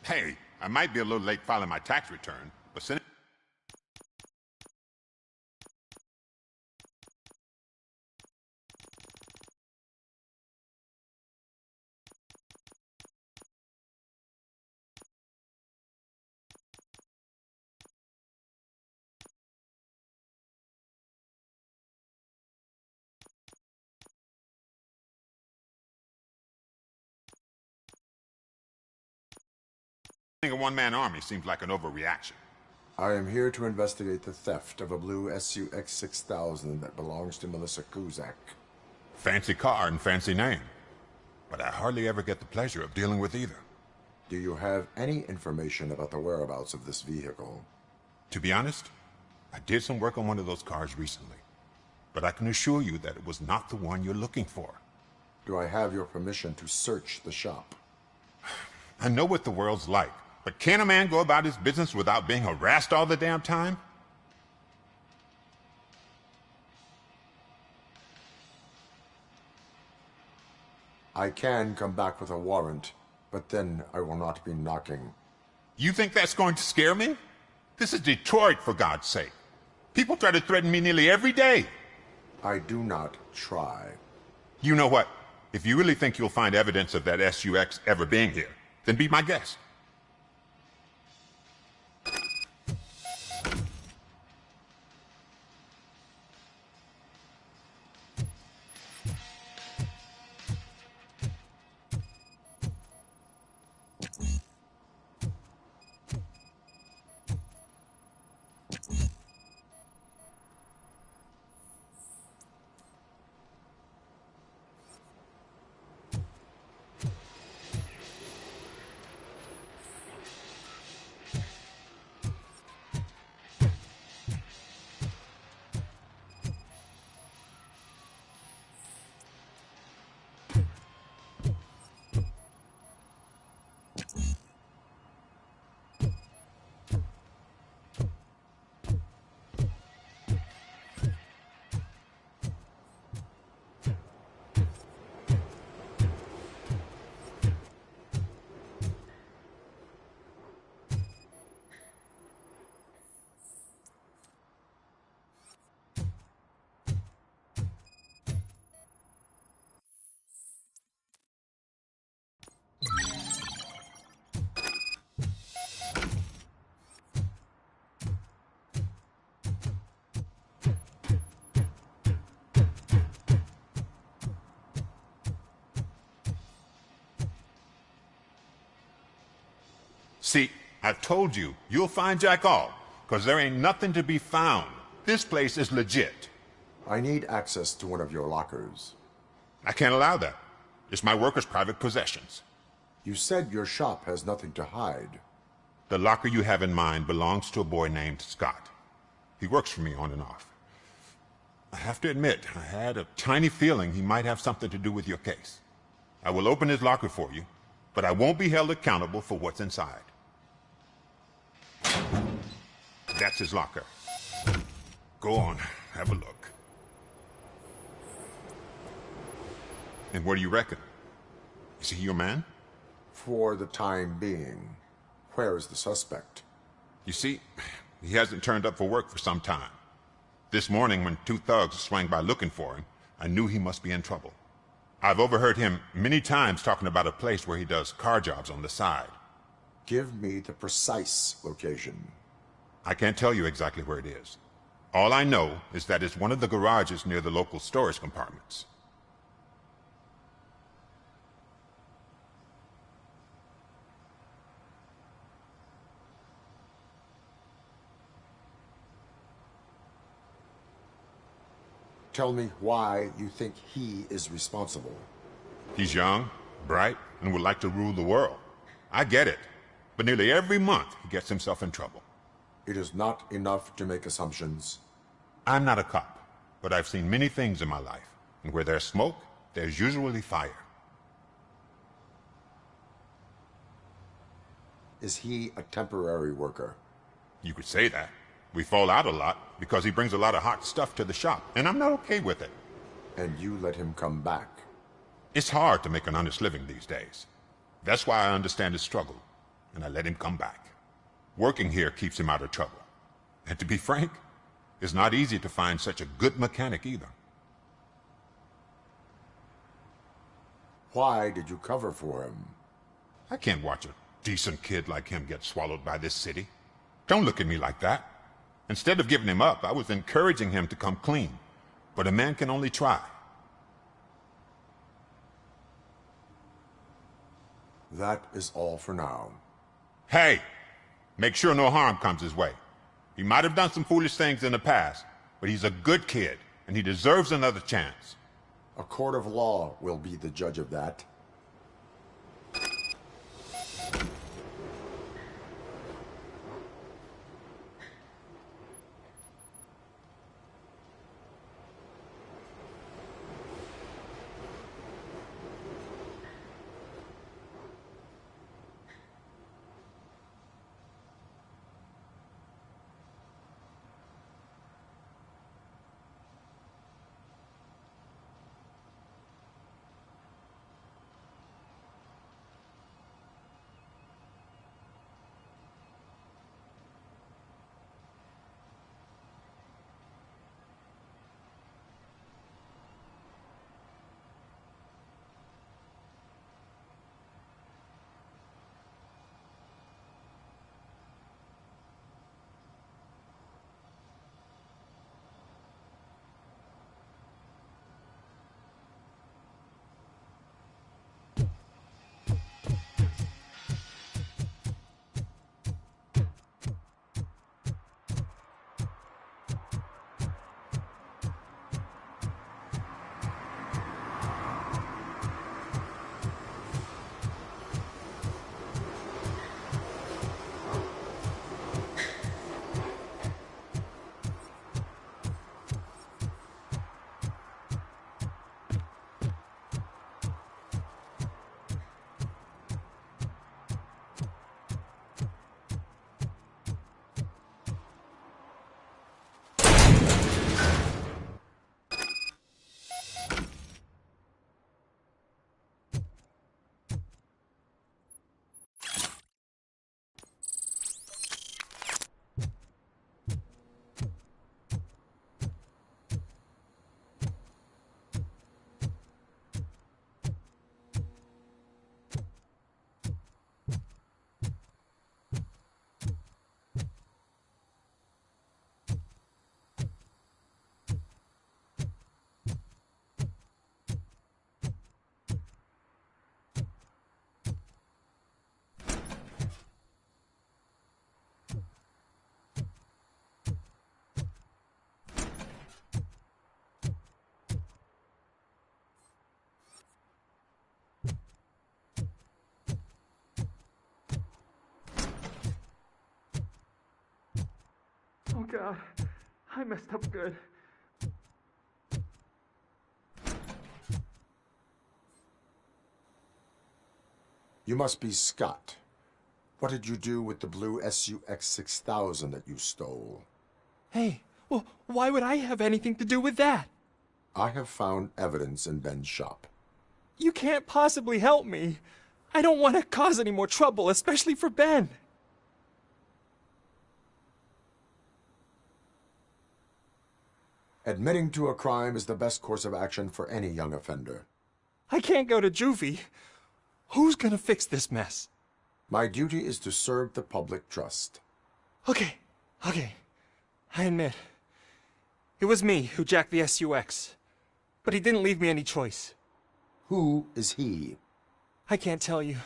Hey, I might be a little late filing my tax return, but since a one-man army seems like an overreaction. I am here to investigate the theft of a blue SUX 6000 that belongs to Melissa Kuzak. Fancy car and fancy name. But I hardly ever get the pleasure of dealing with either. Do you have any information about the whereabouts of this vehicle? To be honest, I did some work on one of those cars recently. But I can assure you that it was not the one you're looking for. Do I have your permission to search the shop? I know what the world's like, but can a man go about his business without being harassed all the damn time? I can come back with a warrant, but then I will not be knocking. You think that's going to scare me? This is Detroit, for God's sake. People try to threaten me nearly every day. I do not try. You know what? If you really think you'll find evidence of that SUX ever being here, then be my guest. See, I told you, you'll find Jack all, because there ain't nothing to be found. This place is legit. I need access to one of your lockers. I can't allow that. It's my workers' private possessions. You said your shop has nothing to hide. The locker you have in mind belongs to a boy named Scott. He works for me on and off. I have to admit, I had a tiny feeling he might have something to do with your case. I will open his locker for you, but I won't be held accountable for what's inside. That's his locker. Go on, have a look. And what do you reckon? Is he your man? For the time being. Where is the suspect? You see, he hasn't turned up for work for some time. This morning, when two thugs swang by looking for him, I knew he must be in trouble. I've overheard him many times talking about a place where he does car jobs on the side. Give me the precise location. I can't tell you exactly where it is. All I know is that it's one of the garages near the local storage compartments. Tell me why you think he is responsible. He's young, bright, and would like to rule the world. I get it, but nearly every month he gets himself in trouble. It is not enough to make assumptions. I'm not a cop, but I've seen many things in my life, and where there's smoke, there's usually fire. Is he a temporary worker? You could say that. We fall out a lot because he brings a lot of hot stuff to the shop, and I'm not okay with it. And you let him come back? It's hard to make an honest living these days. That's why I understand his struggle. and I let him come back. Working here keeps him out of trouble. And to be frank, it's not easy to find such a good mechanic either. Why did you cover for him? I can't watch a decent kid like him get swallowed by this city. Don't look at me like that. Instead of giving him up, I was encouraging him to come clean. But a man can only try. That is all for now. Hey! Make sure no harm comes his way. He might have done some foolish things in the past, but he's a good kid, and he deserves another chance. A court of law will be the judge of that. Oh God, I messed up good. You must be Scott. What did you do with the blue SUX 6000 that you stole? Hey, well, why would I have anything to do with that? I have found evidence in Ben's shop. You can't possibly help me. I don't want to cause any more trouble, especially for Ben. Admitting to a crime is the best course of action for any young offender. I can't go to juvie. Who's gonna fix this mess? My duty is to serve the public trust. Okay. I admit. It was me who jacked the SUX. But he didn't leave me any choice. Who is he? I can't tell you.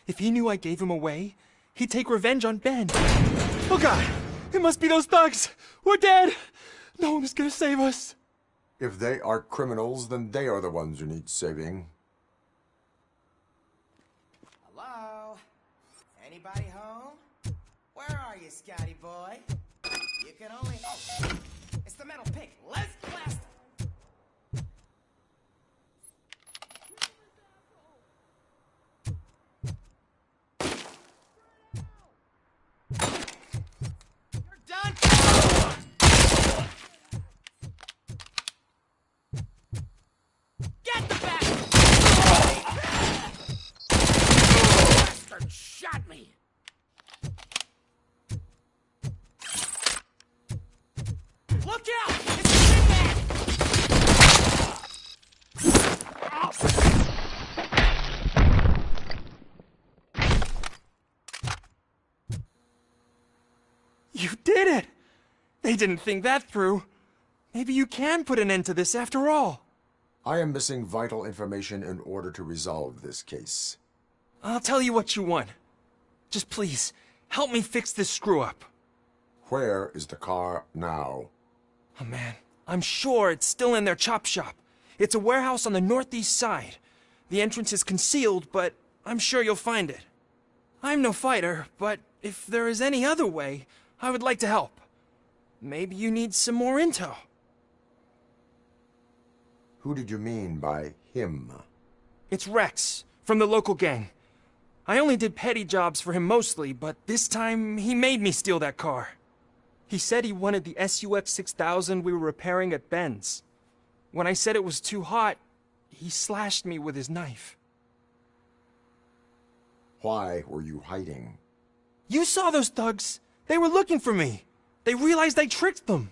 If he knew I gave him away, he'd take revenge on Ben. Oh God! It must be those thugs! We're dead! No one is gonna save us. If they are criminals, then they are the ones who need saving. Hello? Anybody home? Where are you, Scotty boy? You can only... Oh! It's the metal pick. Let's blast him! You're done! Get the back! Bastard shot me! did it! They didn't think that through. Maybe you can put an end to this after all. I am missing vital information in order to resolve this case. I'll tell you what you want. Just please, help me fix this screw-up. Where is the car now? Oh man, I'm sure it's still in their chop shop. It's a warehouse on the northeast side. The entrance is concealed, but I'm sure you'll find it. I'm no fighter, but if there is any other way, I would like to help. Maybe you need some more intel. Who did you mean by him? It's Rex, from the local gang. I only did petty jobs for him mostly, but this time he made me steal that car. He said he wanted the SUX 6000 we were repairing at Ben's. When I said it was too hot, he slashed me with his knife. Why were you hiding? You saw those thugs. They were looking for me. They realized I tricked them.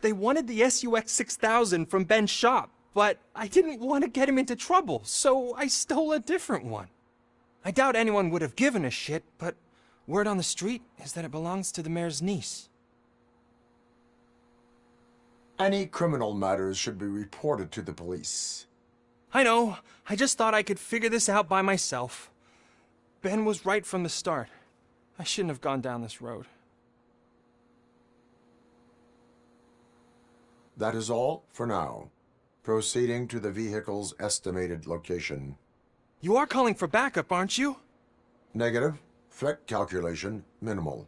They wanted the SUX 6000 from Ben's shop, but I didn't want to get him into trouble, so I stole a different one. I doubt anyone would have given a shit, but word on the street is that it belongs to the mayor's niece. Any criminal matters should be reported to the police. I know. I just thought I could figure this out by myself. Ben was right from the start. I shouldn't have gone down this road. That is all for now. Proceeding to the vehicle's estimated location. You are calling for backup, aren't you? Negative. Threat calculation minimal.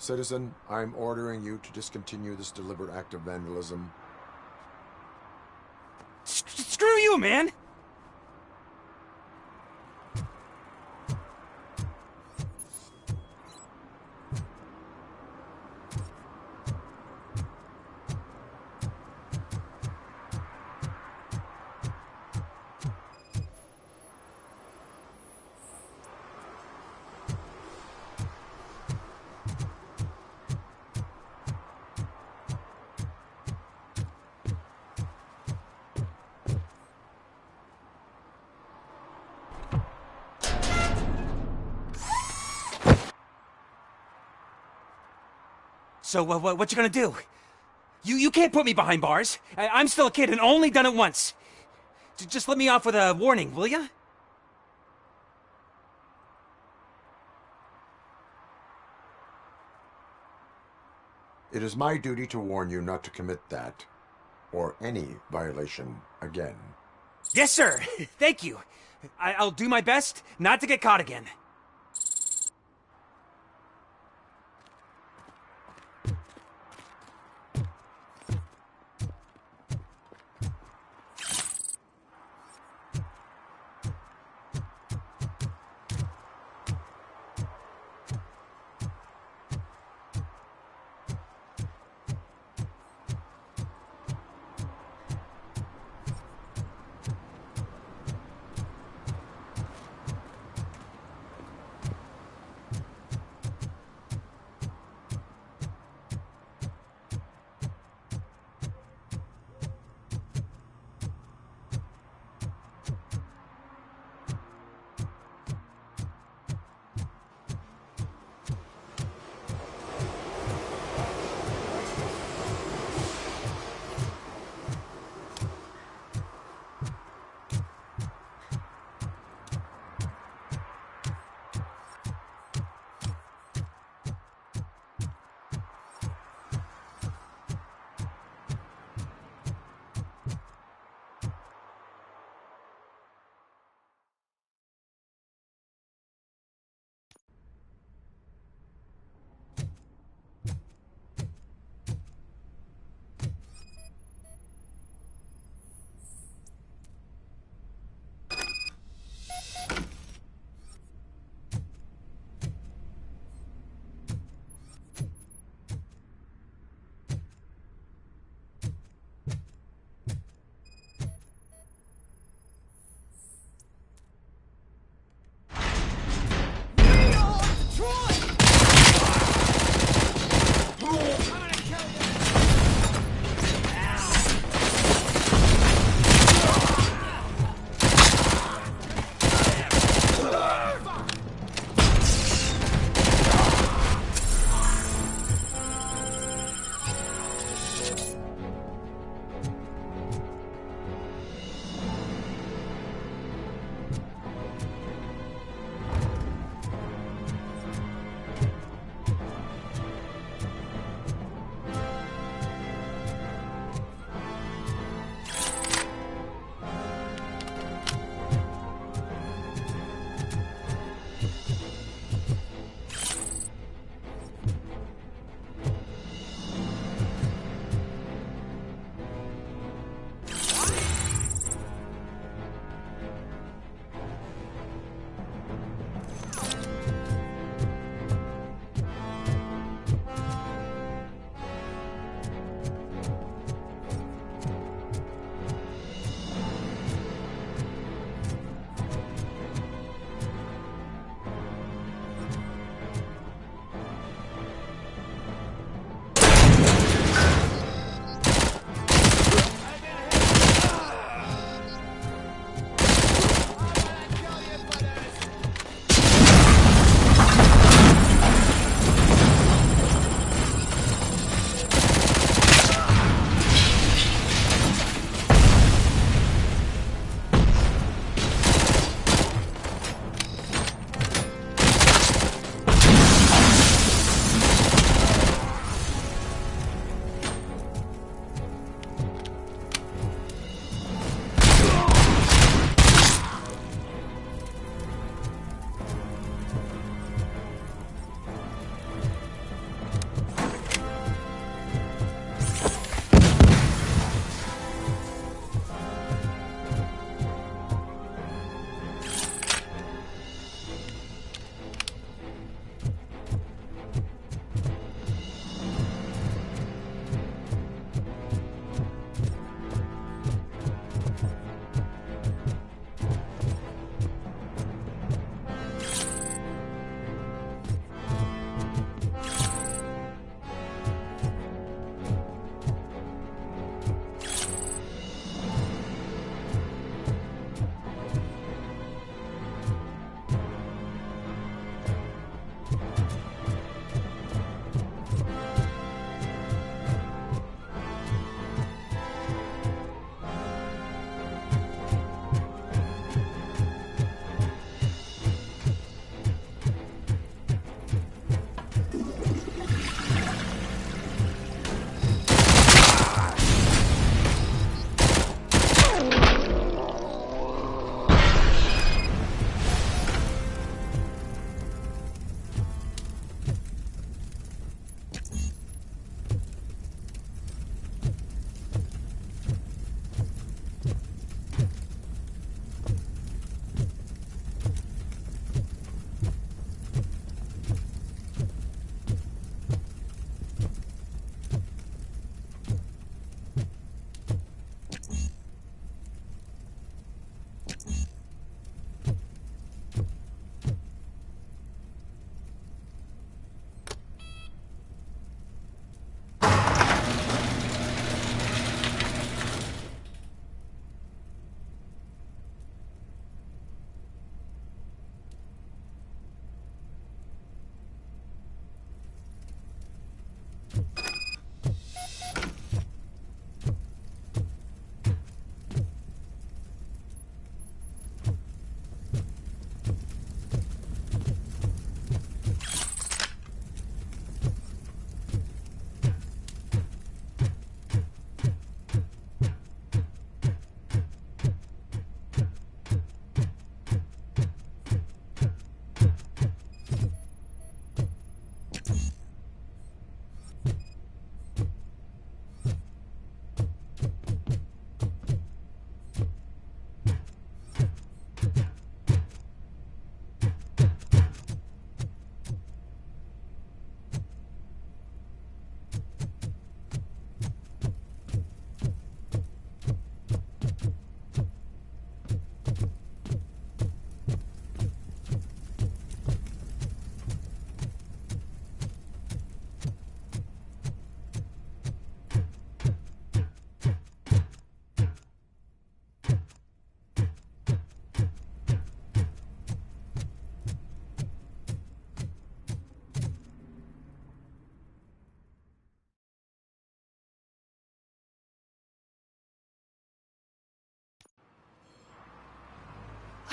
Citizen, I'm ordering you to discontinue this deliberate act of vandalism. Screw you, man! So, what you gonna do? You can't put me behind bars. I'm still a kid and only done it once. Just let me off with a warning, will ya? It is my duty to warn you not to commit that, or any violation, again. Yes, sir. Thank you. I'll do my best not to get caught again.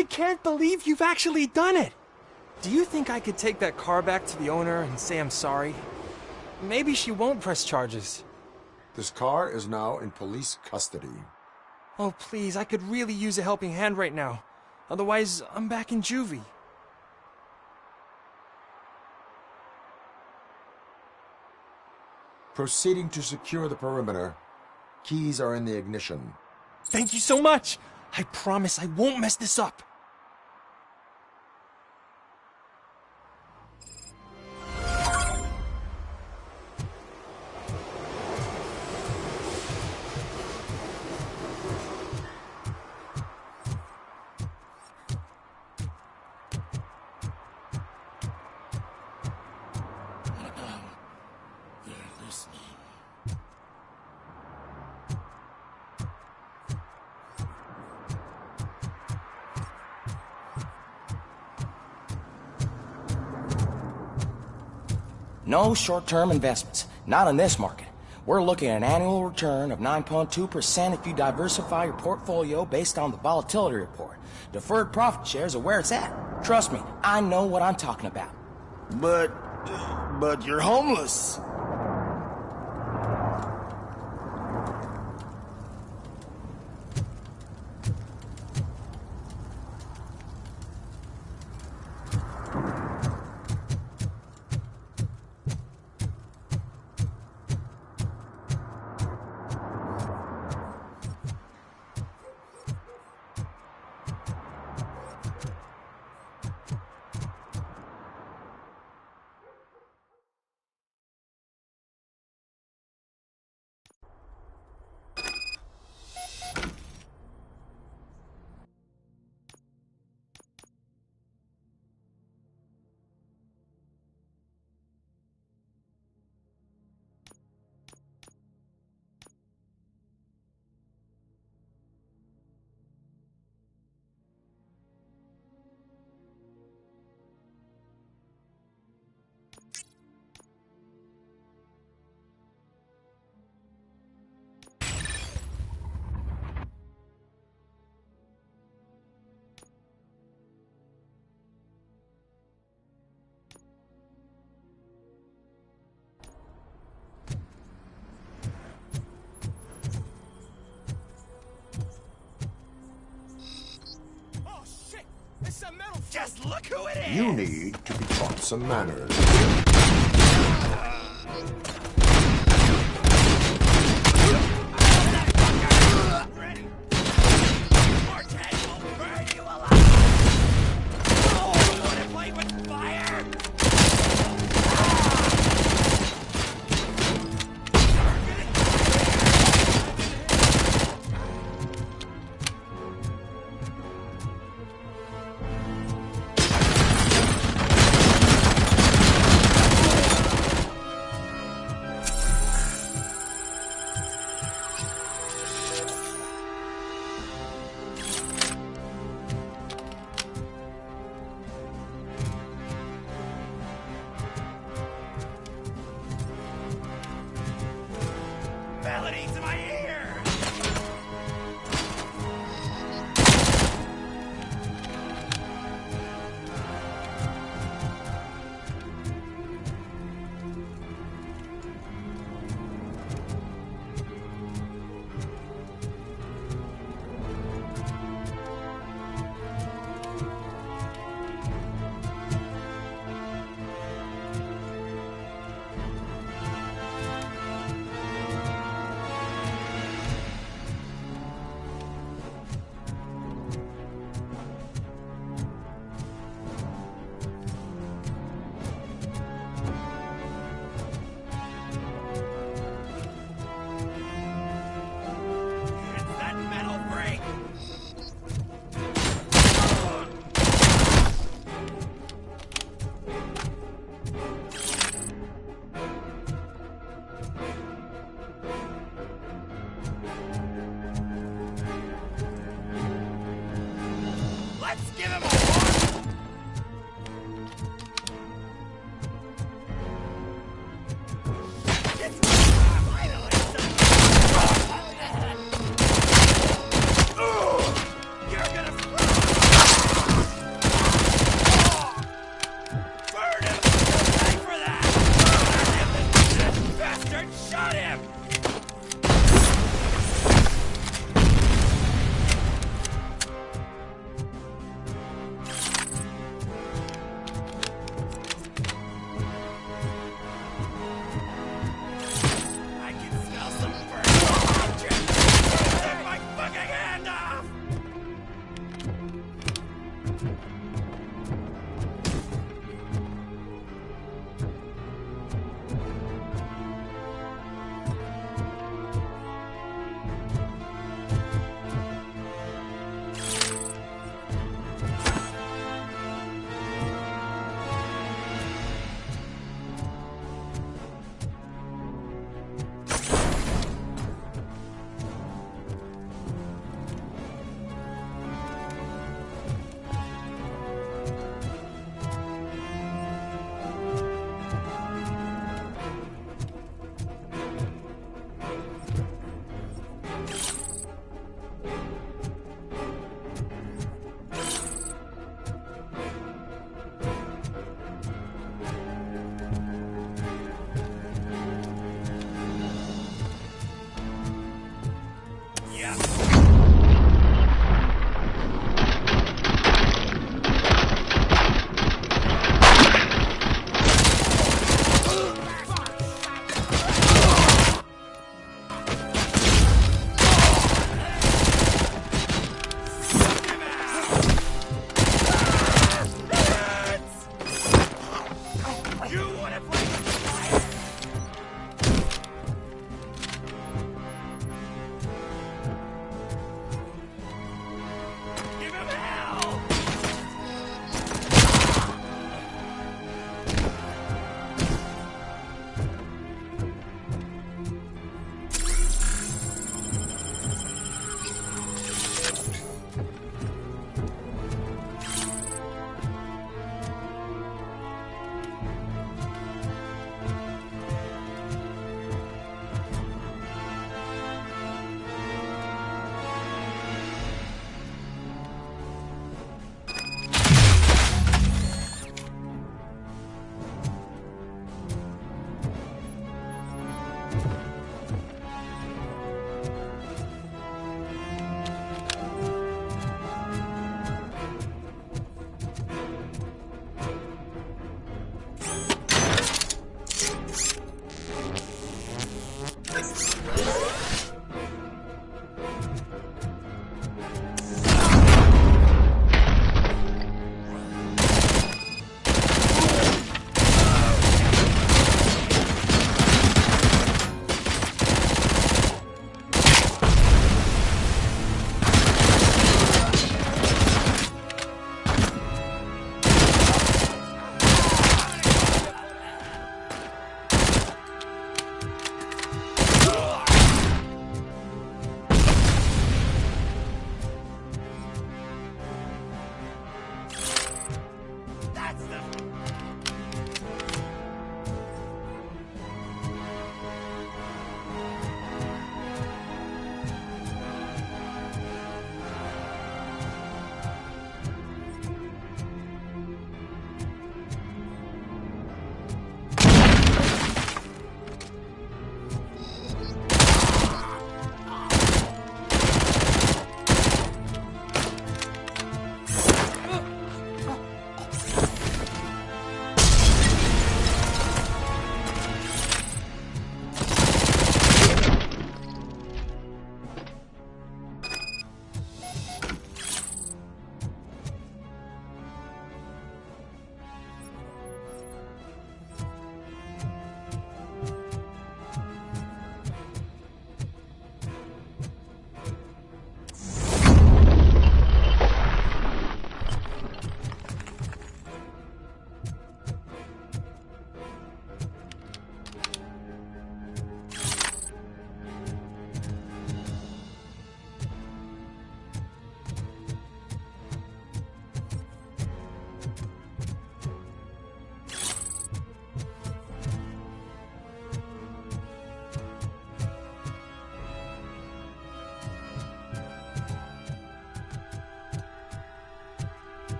I can't believe you've actually done it! Do you think I could take that car back to the owner and say I'm sorry? Maybe she won't press charges. This car is now in police custody. Oh, please, I could really use a helping hand right now. Otherwise, I'm back in juvie. Proceeding to secure the perimeter. Keys are in the ignition. Thank you so much! I promise I won't mess this up. No short-term investments, not in this market. We're looking at an annual return of 9.2% if you diversify your portfolio based on the volatility report. Deferred profit shares are where it's at. Trust me, I know what I'm talking about. But you're homeless. Just look who it is! You need to be taught some manners.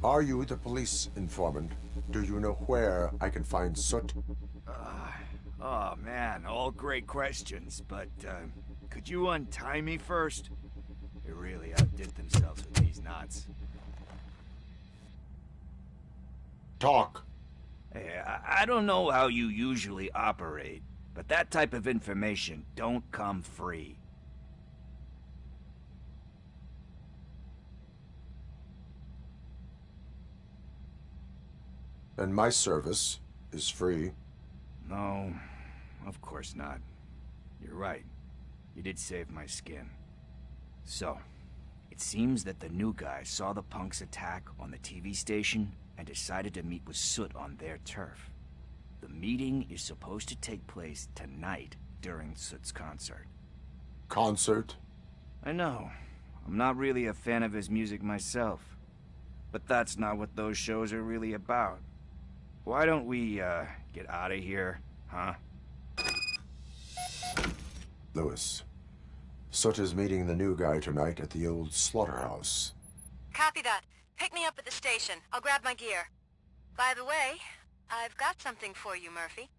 Are you the police informant? Do you know where I can find Soot? Oh man, all great questions, but could you untie me first? They really outdid themselves with these knots. Talk. Hey, I don't know how you usually operate, but that type of information don't come free. And my service is free. No, of course not. You're right. You did save my skin. So, it seems that the new guy saw the punks' attack on the TV station and decided to meet with Soot on their turf. The meeting is supposed to take place tonight during Soot's concert. Concert? I know. I'm not really a fan of his music myself. But that's not what those shows are really about. Why don't we, get out of here, huh? Lewis. Soot is meeting the new guy tonight at the old slaughterhouse. Copy that. Pick me up at the station. I'll grab my gear. By the way, I've got something for you, Murphy.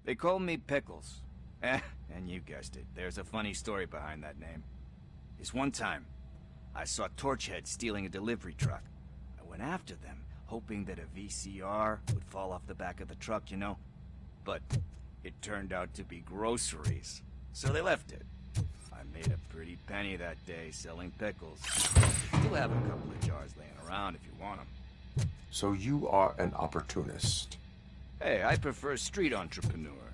They call me Pickles. And you guessed it, there's a funny story behind that name. This one time, I saw Torchhead stealing a delivery truck. I went after them, hoping that a VCR would fall off the back of the truck, you know? But it turned out to be groceries, so they left it. I made a pretty penny that day selling pickles. Still have a couple of jars laying around if you want them. So you are an opportunist. Hey, I prefer street entrepreneur.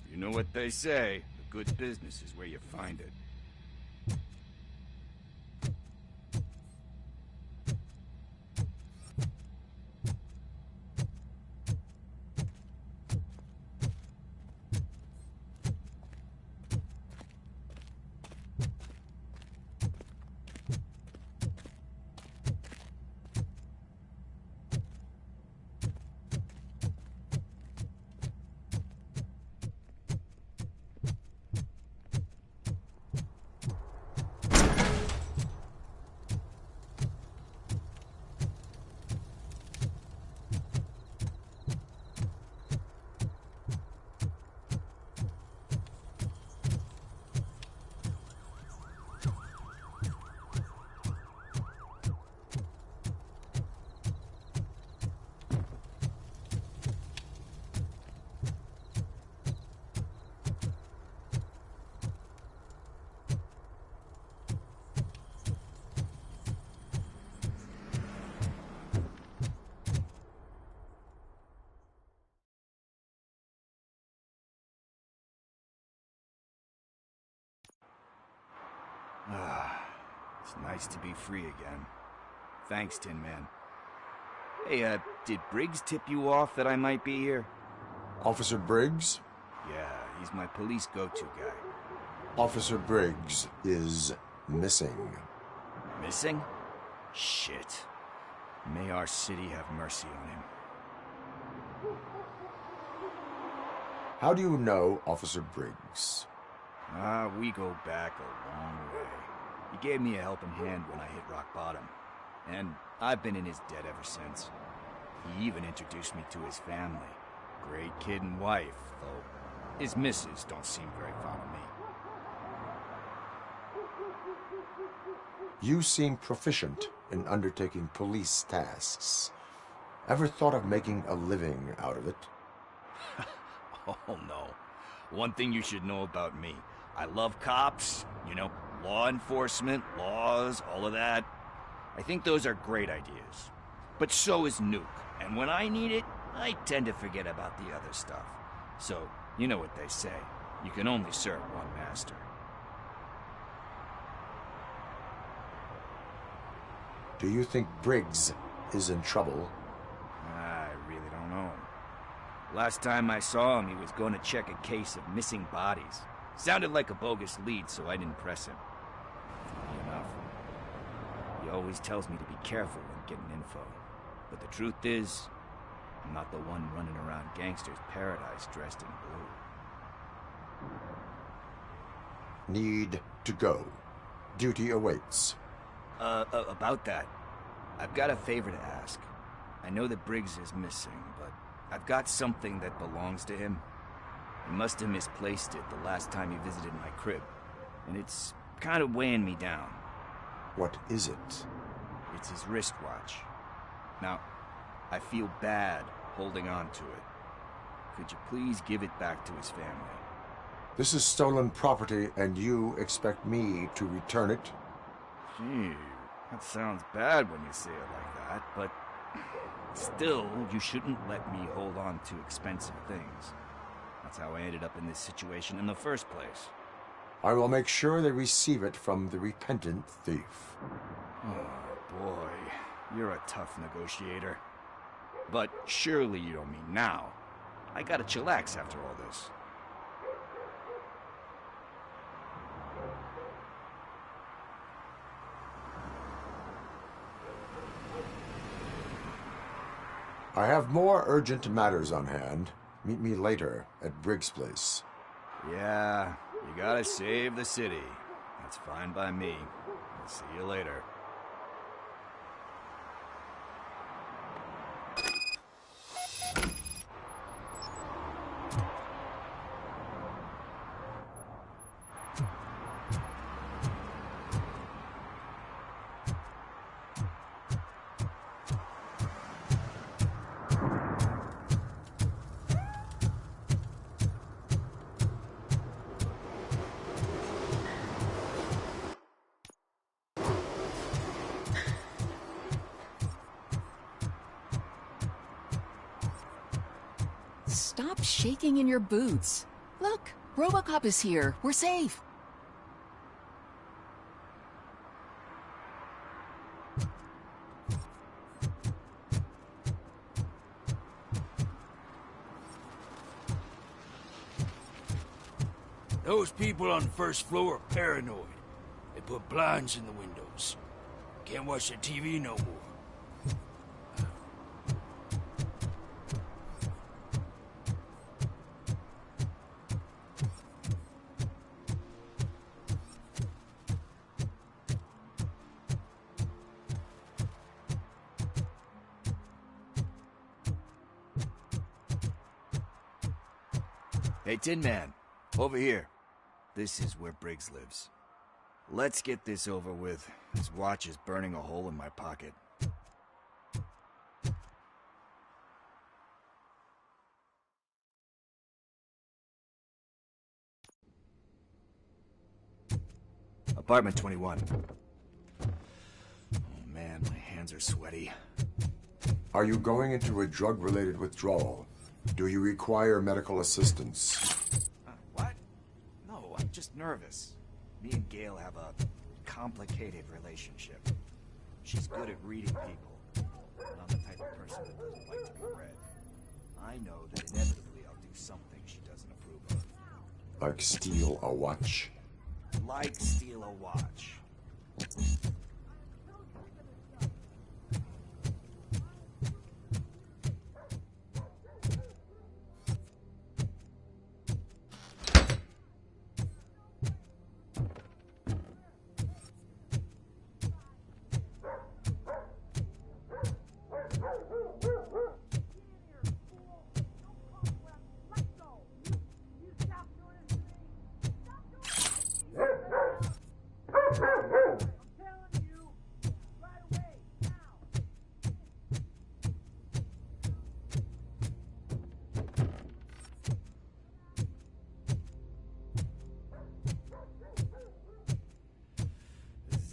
You know what they say, a good business is where you find it. It's nice to be free again. Thanks, Tin Man. Hey, did Briggs tip you off that I might be here? Officer Briggs? Yeah, he's my police go-to guy. Officer Briggs is missing. Missing? Shit. May our city have mercy on him. How do you know Officer Briggs? We go back a long way. He gave me a helping hand when I hit rock bottom. And I've been in his debt ever since. He even introduced me to his family. Great kid and wife, though his missus don't seem very fond of me. You seem proficient in undertaking police tasks. Ever thought of making a living out of it? Oh no. One thing you should know about me. I love cops, you know, law enforcement, laws, all of that. I think those are great ideas. But so is Nuke, and when I need it, I tend to forget about the other stuff. So, you know what they say. You can only serve one master. Do you think Briggs is in trouble? I really don't know. Last time I saw him, he was going to check a case of missing bodies. Sounded like a bogus lead, so I didn't press him. Funny enough. He always tells me to be careful when getting info. But the truth is, I'm not the one running around gangster's paradise dressed in blue. Need to go. Duty awaits. About that. I've got a favor to ask. I know that Briggs is missing, but I've got something that belongs to him. He must have misplaced it the last time he visited my crib, and it's kind of weighing me down. What is it? It's his wristwatch. Now, I feel bad holding on to it. Could you please give it back to his family? This is stolen property, and you expect me to return it? Gee, that sounds bad when you say it like that, but still, you shouldn't let me hold on to expensive things. That's how I ended up in this situation in the first place. I will make sure they receive it from the repentant thief. Oh, boy. You're a tough negotiator. But surely you don't mean now. I gotta chillax after all this. I have more urgent matters on hand. Meet me later at Briggs' place. Yeah, you gotta save the city. That's fine by me. I'll see you later. Stop shaking in your boots. Look, Robocop is here. We're safe. Those people on the first floor are paranoid. They put blinds in the windows. Can't watch the TV no more. Hey, Tin Man, over here. This is where Briggs lives. Let's get this over with. His watch is burning a hole in my pocket. Apartment 21. Oh man, my hands are sweaty. Are you going into a drug-related withdrawal? Do you require medical assistance? What? No, I'm just nervous. Me and Gail have a complicated relationship. She's good at reading people, and I'm the type of person that doesn't like to be read. I know that inevitably I'll do something she doesn't approve of. Like steal a watch? Like steal a watch.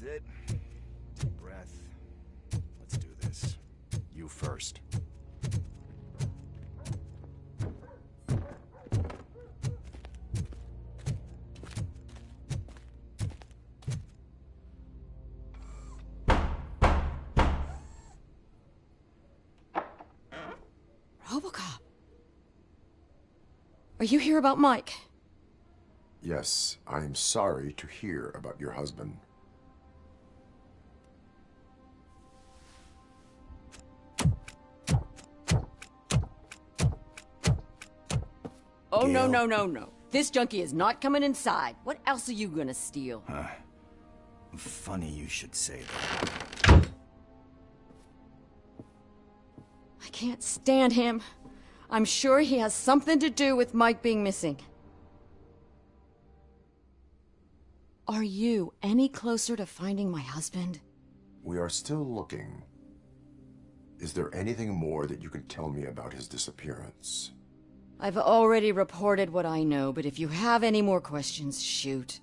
It. Deep breath. Let's do this. You first. Robocop. Are you here about Mike? Yes, I am sorry to hear about your husband. Oh, no, no, no, no. This junkie is not coming inside. What else are you gonna steal? Funny you should say that. can't stand him. I'm sure he has something to do with Mike being missing. Are you any closer to finding my husband? We are still looking. Is there anything more that you can tell me about his disappearance? I've already reported what I know, but if you have any more questions, shoot.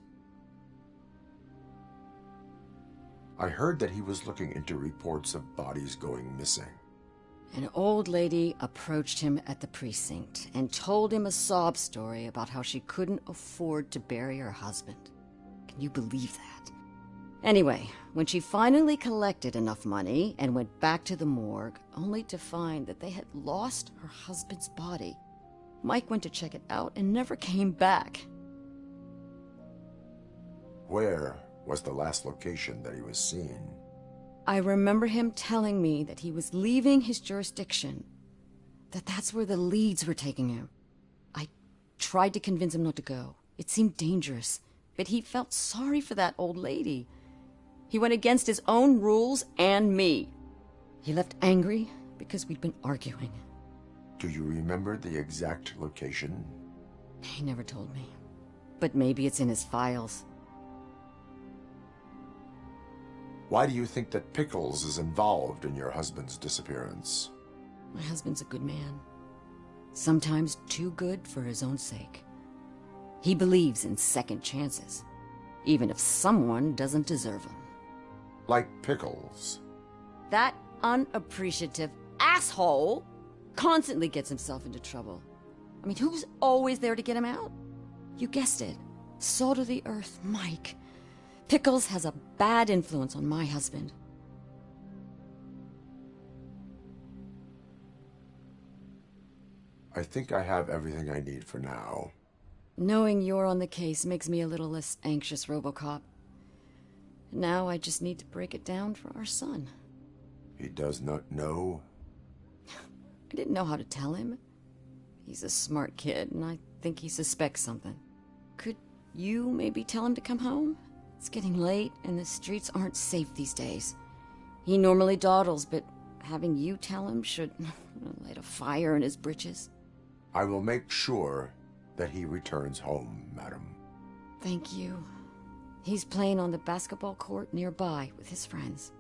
I heard that he was looking into reports of bodies going missing. An old lady approached him at the precinct and told him a sob story about how she couldn't afford to bury her husband. Can you believe that? Anyway, when she finally collected enough money and went back to the morgue, only to find that they had lost her husband's body, Mike went to check it out and never came back. Where was the last location that he was seen? I remember him telling me that he was leaving his jurisdiction, that's where the leads were taking him. I tried to convince him not to go. It seemed dangerous, but he felt sorry for that old lady. He went against his own rules and me. He left angry because we'd been arguing. Do you remember the exact location? He never told me, but maybe it's in his files. Why do you think that Pickles is involved in your husband's disappearance? My husband's a good man. Sometimes too good for his own sake. He believes in second chances, even if someone doesn't deserve them. Like Pickles? That unappreciative asshole constantly gets himself into trouble. I mean, who's always there to get him out? You guessed it. Salt of the earth, Mike. Pickles has a bad influence on my husband. I think I have everything I need for now. Knowing you're on the case makes me a little less anxious, Robocop. Now I just need to break it down for our son. He does not know? I didn't know how to tell him. He's a smart kid, and I think he suspects something. Could you maybe tell him to come home? It's getting late, and the streets aren't safe these days. He normally dawdles, but having you tell him should light a fire in his britches. I will make sure that he returns home, madam. Thank you. He's playing on the basketball court nearby with his friends.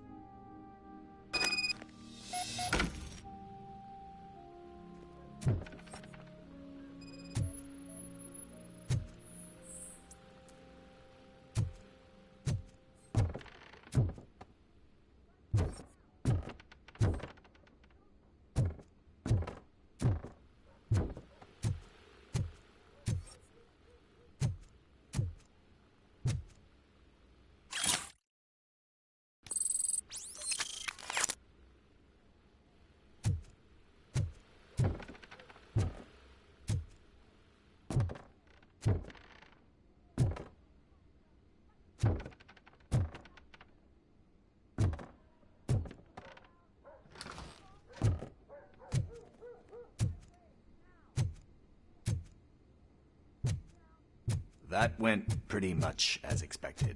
That went pretty much as expected.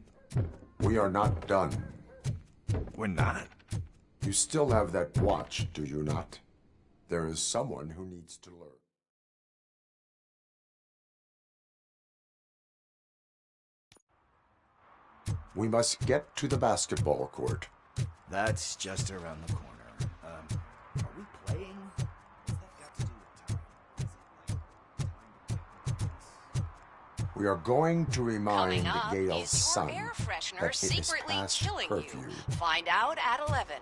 We are not done. We're not? You still have that watch, do you not? There is someone who needs to learn. We must get to the basketball court. That's just around the corner. Are we playing? What's that got to do with time? We are going to remind Coming up, Gale's is son your air freshener that it is secretly past killing curfew. you? Find out at 11.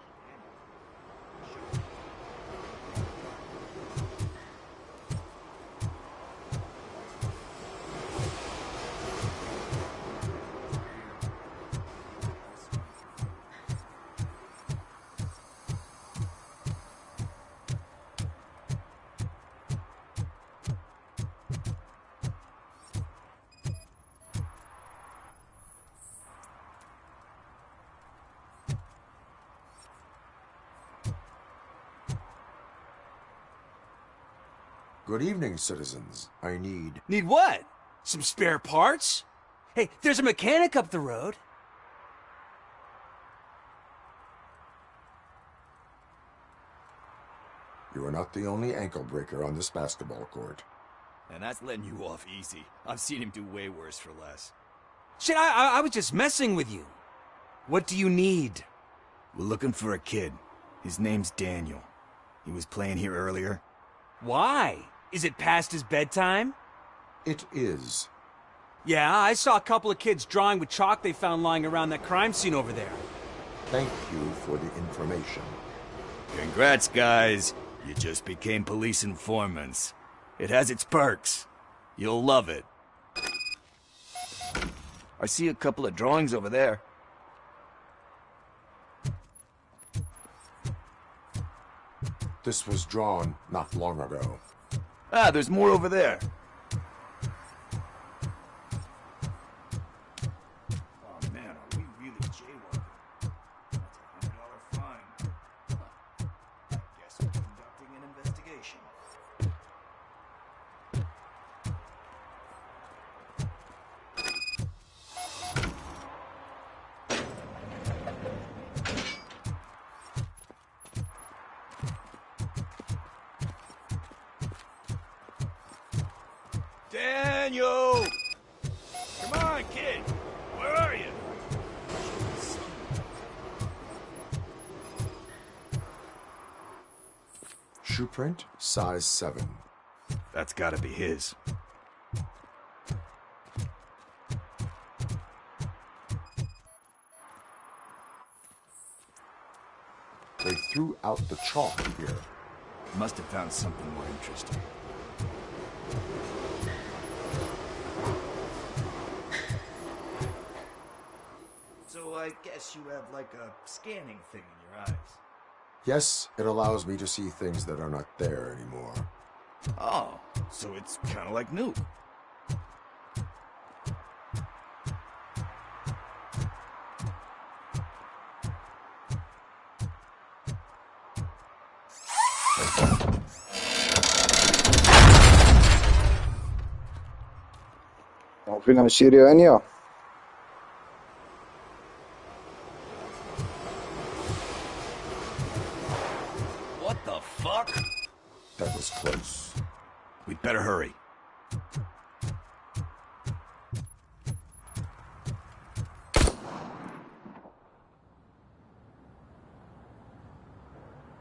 Good evening, citizens. I need... Need what? Some spare parts? Hey, there's a mechanic up the road. Your You are not the only ankle breaker on this basketball court. And that's letting you off easy. I've seen him do way worse for less. Shit, I was just messing with you. What do you need? We're looking for a kid. His name's Daniel. He was playing here earlier. Why? Is it past his bedtime? It is. Yeah, I saw a couple of kids drawing with chalk they found lying around that crime scene over there. Thank you for the information. Congrats, guys. You just became police informants. It has its perks. You'll love it. I see a couple of drawings over there. This was drawn not long ago. Ah, there's more over there. Oh man, are we really jaywalking? That's a $100 fine. I guess we're conducting an investigation. Daniel! Come on, kid! Where are you? Shoe print, size 7. That's gotta be his. They threw out the chalk here. Must have found something more interesting. So I guess you have like a scanning thing in your eyes. Yes, it allows me to see things that are not there anymore. Oh, so it's kind of like new. فينا الشيريانية. What the fuck? That was close. We'd better hurry.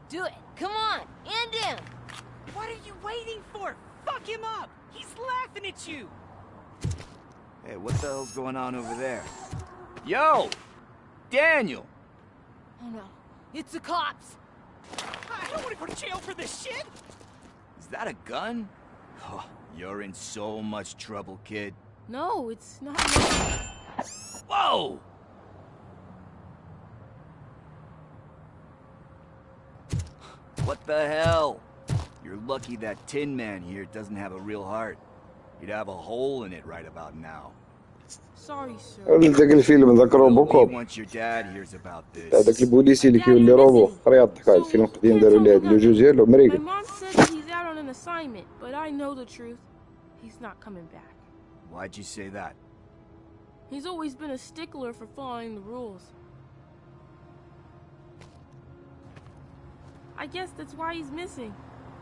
Do it. Come on. End him. What are you waiting for? Fuck him up! He's laughing at you! Hey, what the hell's going on over there? Yo! Daniel! Oh no. It's the cops. I don't want to go to jail for this shit! Is that a gun? Oh, you're in so much trouble, kid. No, it's not. Whoa! What the hell? You're lucky that Tin Man here doesn't have a real heart. He'd have a hole in it right about now. Sorry, sir. ذاك الفيلم ذاك روبوكوب. Once your dad hears about this. هذاك البوليسي اللي كيولي روبو. قريت هذا الفيلم قديم داروا ليه هاد الجوج ديالو My مريقل. mom says he's out on an assignment, but I know the truth. He's not coming back. Why'd you say that? He's always been a stickler for following the rules. I guess that's why he's missing.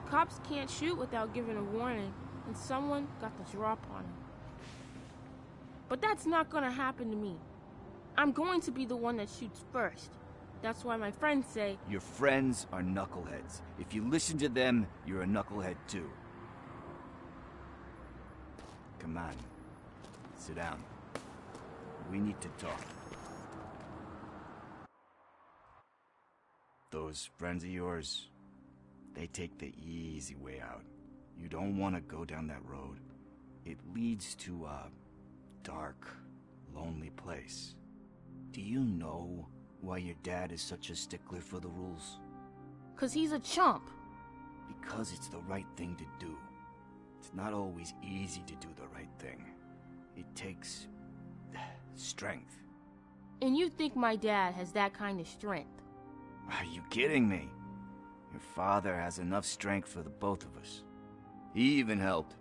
Cops can't shoot without giving a warning, and someone got the drop on him. But that's not gonna happen to me. I'm going to be the one that shoots first. That's why my friends say... Your friends are knuckleheads. If you listen to them, you're a knucklehead too. Come on. Sit down. We need to talk. Those friends of yours, they take the easy way out. You don't want to go down that road. It leads to a dark, lonely place. Do you know why your dad is such a stickler for the rules? 'Cause he's a chump. Because it's the right thing to do. It's not always easy to do the right thing. It takes strength. And you think my dad has that kind of strength? Are you kidding me? Your father has enough strength for the both of us. He even helped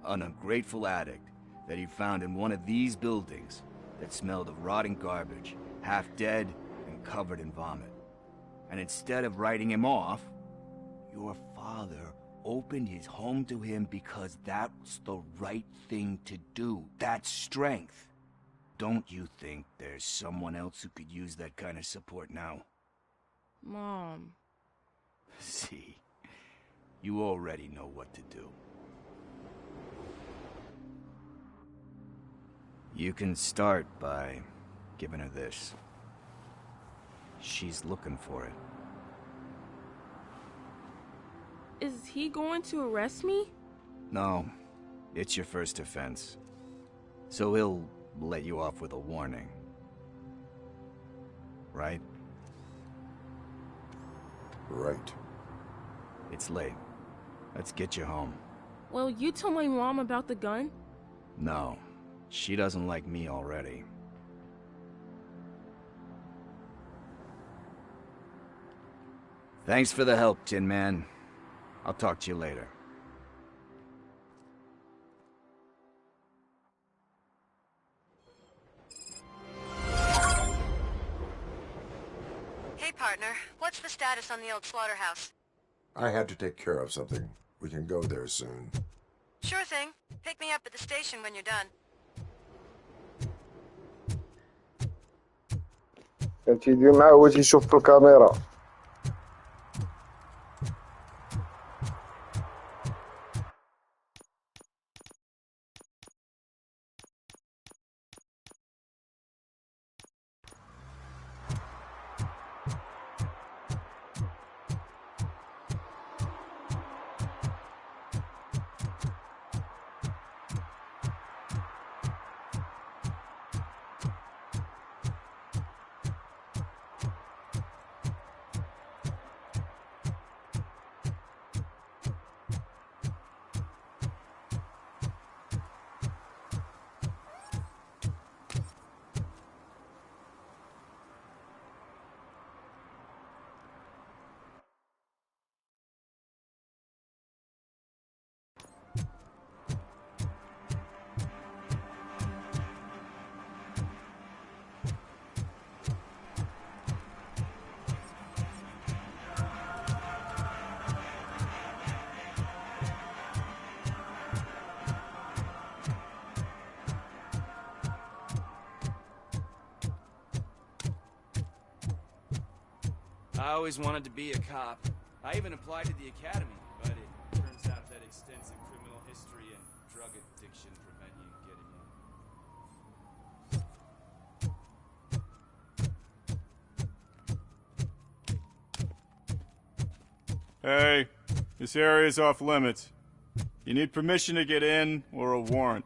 an ungrateful addict that he found in one of these buildings that smelled of rotting garbage, half dead and covered in vomit. And instead of writing him off, your father opened his home to him because that's the right thing to do. That's strength. Don't you think there's someone else who could use that kind of support now? Mom. See, you already know what to do. You can start by giving her this. She's looking for it. Is he going to arrest me? No, it's your first offense. So he'll let you off with a warning. Right? Right. It's late. Let's get you home. Well, you told my mom about the gun? No, she doesn't like me already. Thanks for the help, Tin Man. I'll talk to you later. Hey, partner. What's the status on the old slaughterhouse? I had to take care of something. We can go there soon. Sure thing. Pick me up at the station when you're done. كان تيدير معاه هو تيشوف في الكاميرا. I always wanted to be a cop. I even applied to the academy, but it turns out that extensive criminal history and drug addiction prevent you getting in. Hey, this area's off limits. You need permission to get in or a warrant.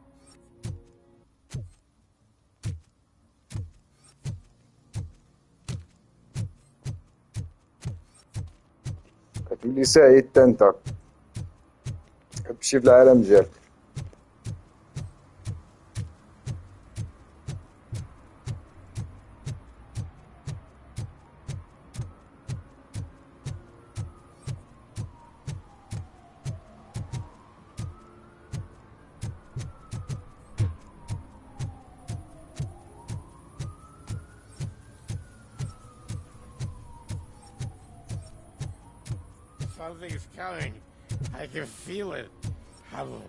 اللي سعيد تنتا تمشي في العالم ديالك. Something's coming. I can feel it. Hello.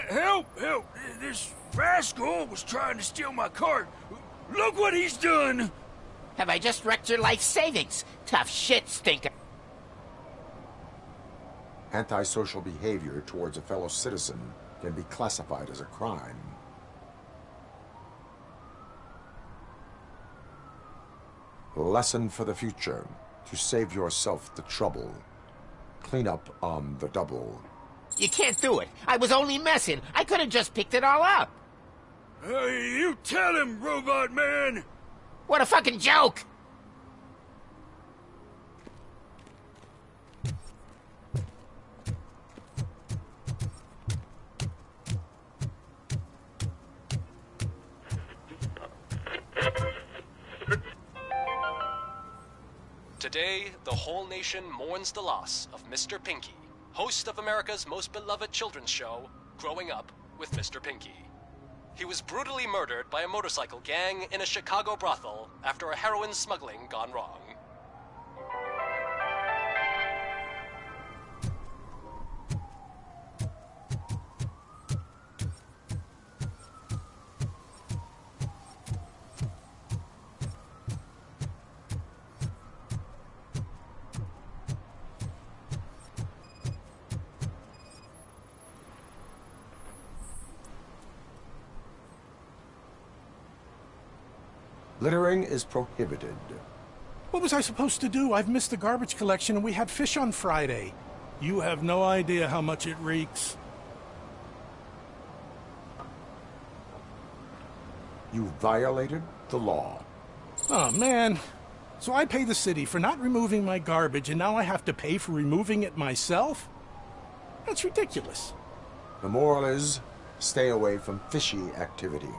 Help! Help! This rascal was trying to steal my cart. Look what he's done! Have I just wrecked your life savings? Tough shit, stinker. Antisocial behavior towards a fellow citizen can be classified as a crime. Lesson for the future. To save yourself the trouble. Clean up on the double. You can't do it. I was only messing. I could have just picked it all up. Hey, you tell him, Robot Man! What a fucking joke! Today, the whole nation mourns the loss of Mr. Pinky, host of America's most beloved children's show, Growing Up with Mr. Pinky. He was brutally murdered by a motorcycle gang in a Chicago brothel after a heroin smuggling gone wrong. Littering is prohibited. What was I supposed to do? I've missed the garbage collection and we had fish on Friday. You have no idea how much it reeks. You violated the law. Oh, man. So I pay the city for not removing my garbage, and now I have to pay for removing it myself? That's ridiculous. The moral is, stay away from fishy activity.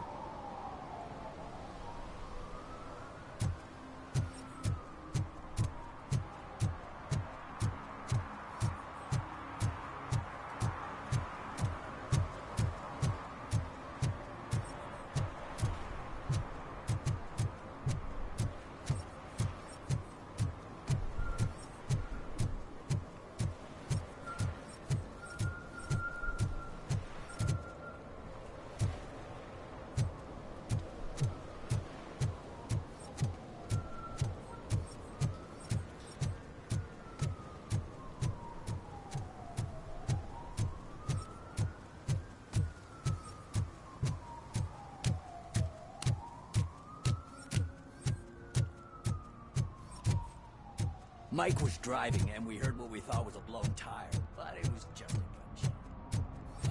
Mike was driving and we heard what we thought was a blown tire, but it was just a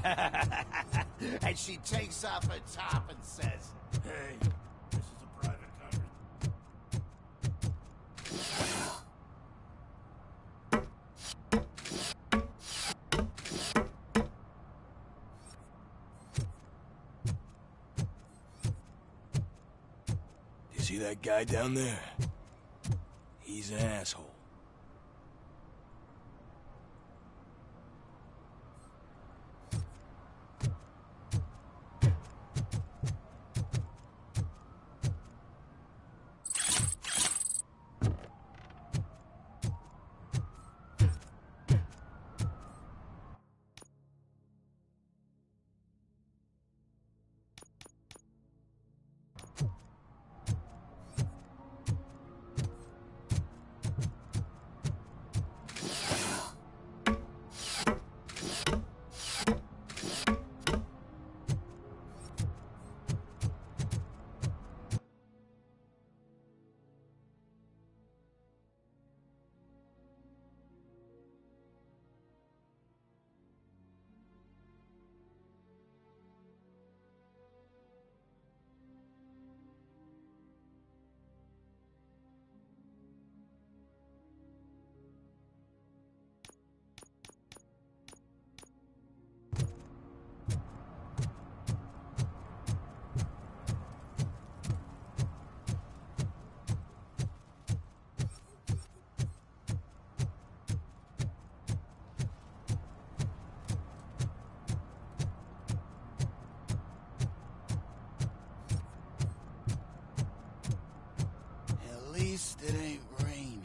gunshot. And she takes off her top and says, Hey, this is a private You see that guy down there? He's an asshole. At least it ain't raining.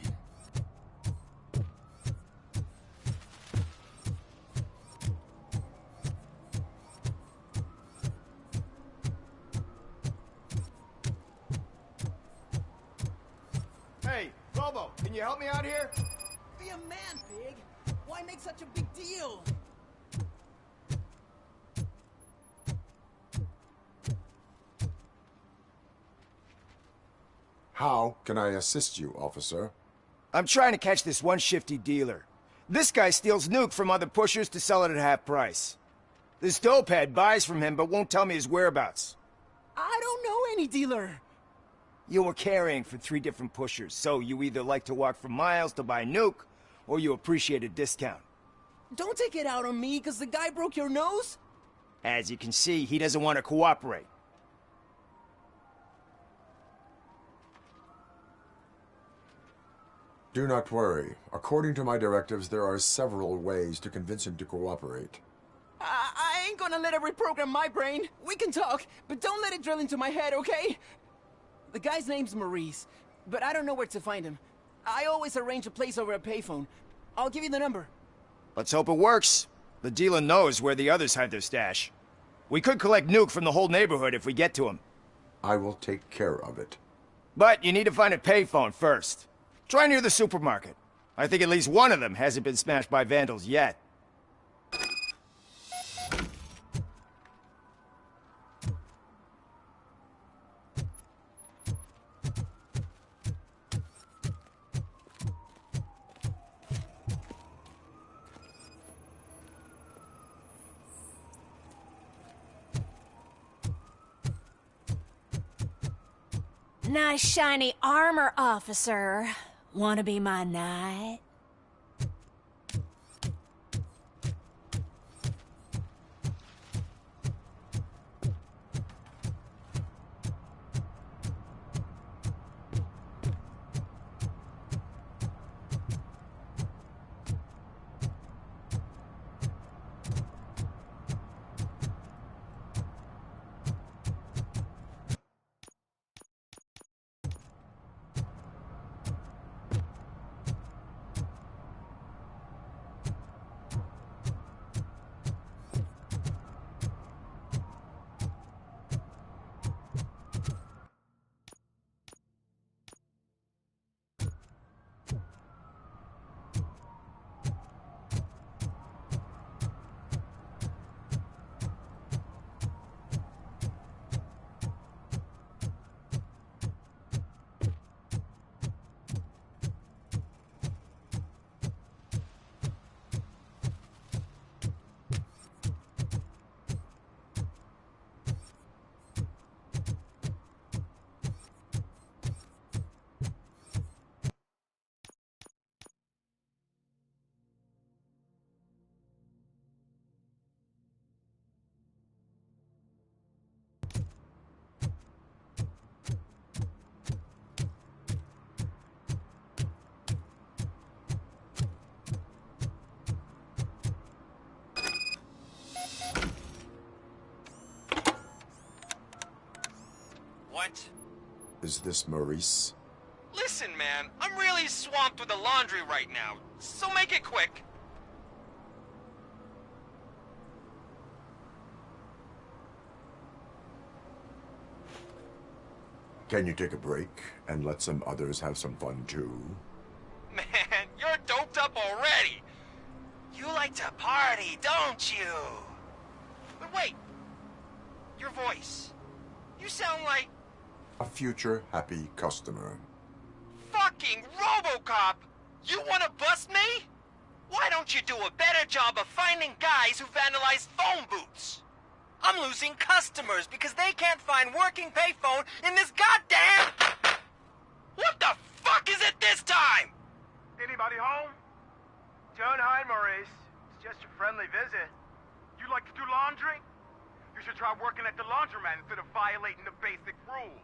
Hey, Robo, can you help me out here? Be a man, Big. Why make such a big deal? How can I assist you, officer? I'm trying to catch this one shifty dealer. This guy steals nuke from other pushers to sell it at half price. This dopehead buys from him but won't tell me his whereabouts. I don't know any dealer. You were carrying for 3 different pushers, so you either like to walk for miles to buy nuke, or you appreciate a discount. Don't take it out on me because the guy broke your nose. As you can see, he doesn't want to cooperate. Do not worry. According to my directives, there are several ways to convince him to cooperate. I ain't gonna let it reprogram my brain. We can talk, but don't let it drill into my head, okay? The guy's name's Maurice, but I don't know where to find him. I always arrange a place over a payphone. I'll give you the number. Let's hope it works. The dealer knows where the others hide their stash. We could collect Nuke from the whole neighborhood if we get to him. I will take care of it. But you need to find a payphone first. Try near the supermarket. I think at least one of them hasn't been smashed by vandals yet. Nice shiny armor, officer. Wanna be my knight? What? Is this Maurice? Listen, man, I'm really swamped with the laundry right now, so make it quick. Can you take a break and let some others have some fun too? Man, you're doped up already. You like to party, don't you? But wait, your voice. You sound like... A future happy customer. Fucking Robocop! You wanna bust me? Why don't you do a better job of finding guys who vandalize phone booths? I'm losing customers because they can't find working payphone in this goddamn... What the fuck is it this time? Anybody home? Don't hide, Maurice. It's just a friendly visit. You like to do laundry? You should try working at the laundromat instead of violating the basic rules.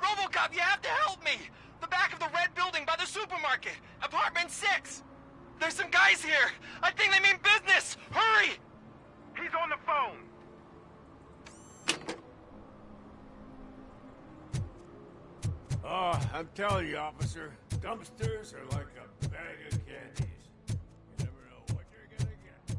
Robocop, you have to help me! The back of the red building by the supermarket. Apartment 6. There's some guys here. I think they mean business. Hurry! He's on the phone. Oh, I'm telling you, officer, dumpsters are like a bag of candies. You never know what you're gonna get.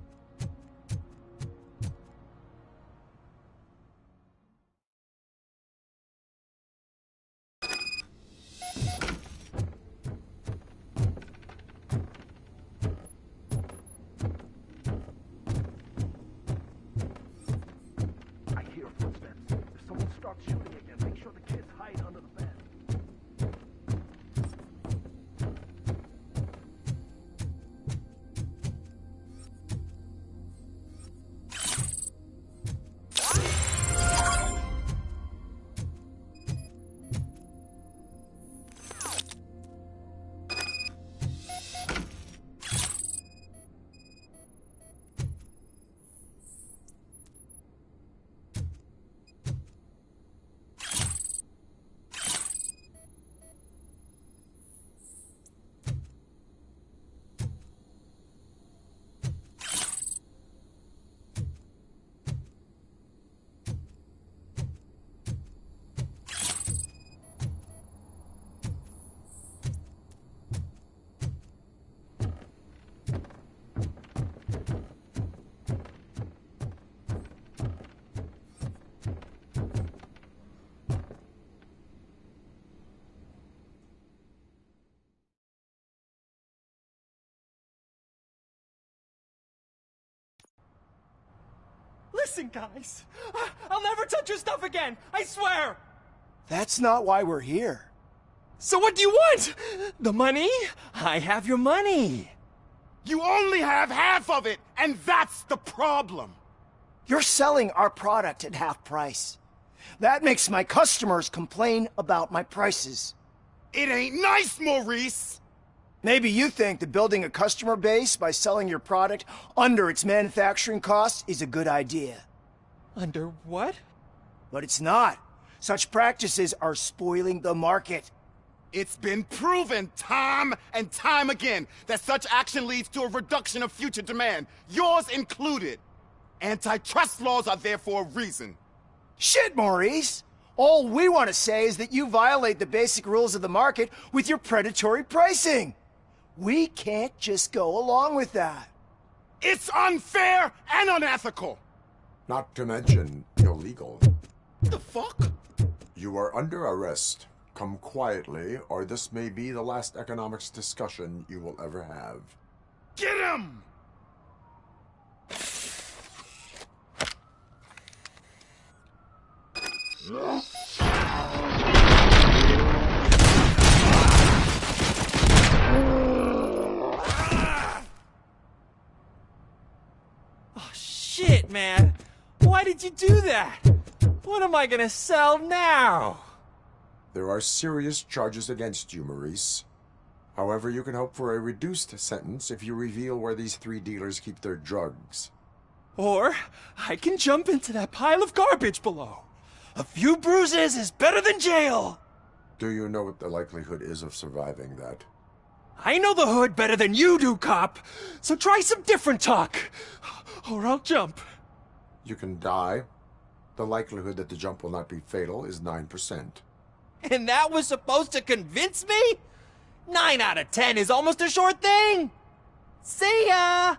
I hear footsteps. If someone starts shooting again, make sure the kids hide under the bed. Listen, guys. I'll never touch your stuff again. I swear. That's not why we're here. So what do you want? The money? I have your money. You only have half of it, and that's the problem. You're selling our product at half price. That makes my customers complain about my prices. It ain't nice, Maurice! Maybe you think that building a customer base by selling your product under its manufacturing costs is a good idea. Under what? But it's not. Such practices are spoiling the market. It's been proven time and time again that such action leads to a reduction of future demand, yours included. Antitrust laws are there for a reason. Shit, Maurice! All we want to say is that you violate the basic rules of the market with your predatory pricing. We can't just go along with that. It's unfair and unethical! Not to mention illegal. The fuck? You are under arrest. Come quietly, or this may be the last economics discussion you will ever have. Get him! Oh, shit, man. Why did you do that? What am I gonna sell now? There are serious charges against you, Maurice. However, you can hope for a reduced sentence if you reveal where these 3 dealers keep their drugs. Or I can jump into that pile of garbage below. A few bruises is better than jail. Do you know what the likelihood is of surviving that? I know the hood better than you do, cop. So try some different talk. Or I'll jump. You can die. The likelihood that the jump will not be fatal is 9%. And that was supposed to convince me? 9 out of 10 is almost a sure thing. See ya!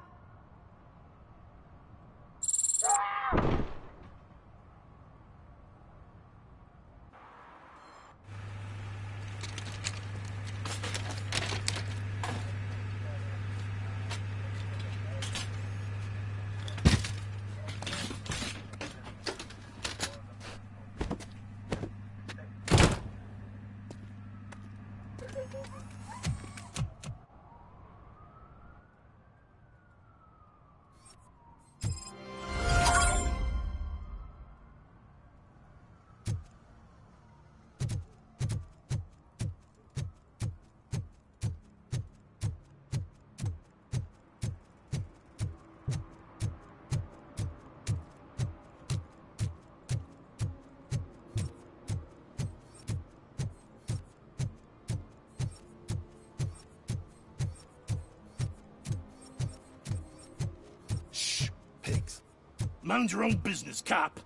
Mind your own business, cop.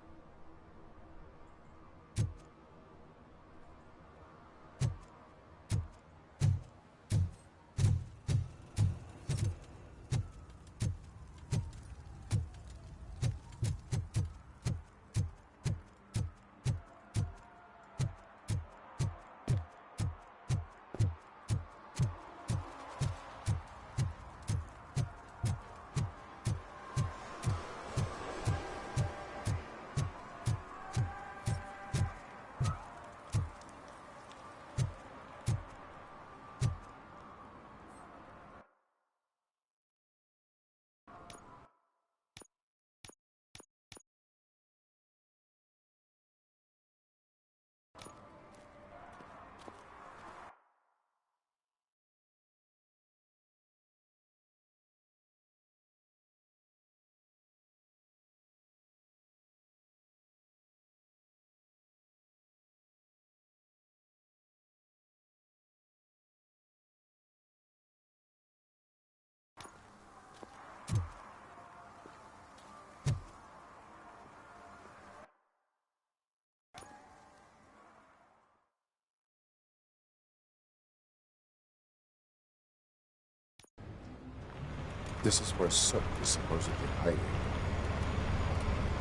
This is where Soot is supposedly hiding.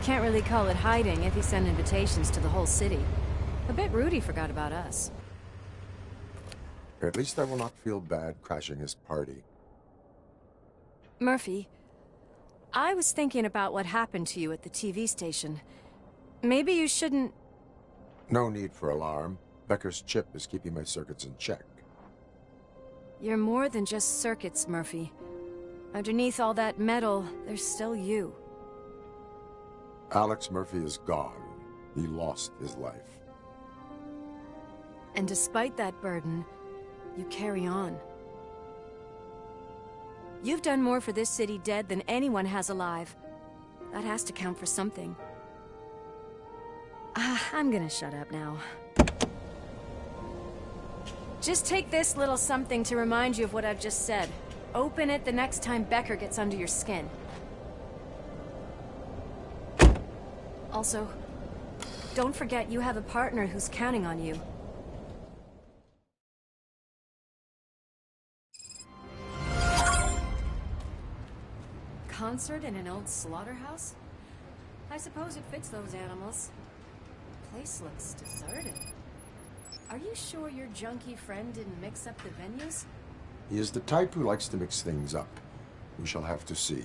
Can't really call it hiding if he sent invitations to the whole city. I bet Rudy forgot about us. At least I will not feel bad crashing his party. Murphy, I was thinking about what happened to you at the TV station. Maybe you shouldn't... No need for alarm. Becker's chip is keeping my circuits in check. You're more than just circuits, Murphy. Underneath all that metal, there's still you. Alex Murphy is gone. He lost his life. And despite that burden, you carry on. You've done more for this city dead than anyone has alive. That has to count for something. I'm gonna shut up now. Just take this little something to remind you of what I've just said. Open it the next time Becker gets under your skin. Also, don't forget you have a partner who's counting on you. Concert in an old slaughterhouse? I suppose it fits those animals. Place looks deserted. Are you sure your junkie friend didn't mix up the venues? He is the type who likes to mix things up. We shall have to see.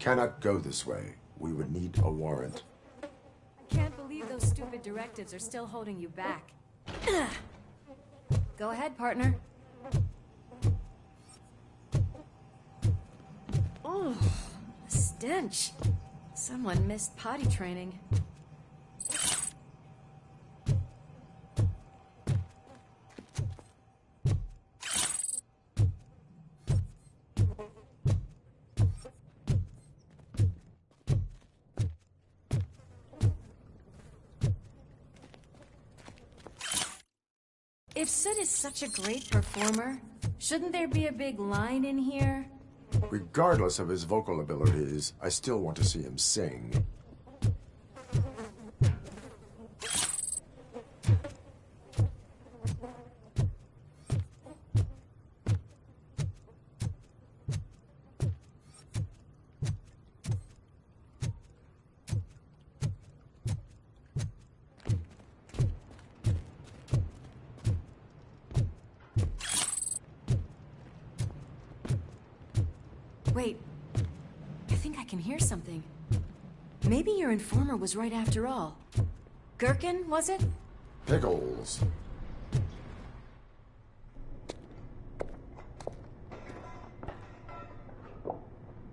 cannot go this way. We would need a warrant. I can't believe those stupid directives are still holding you back. Go ahead, partner. Oh, the stench. Someone missed potty training. If Sid is such a great performer, shouldn't there be a big line in here? Regardless of his vocal abilities, I still want to see him sing. Wait, I think I can hear something. Maybe your informer was right after all. Gherkin, was it? Pickles.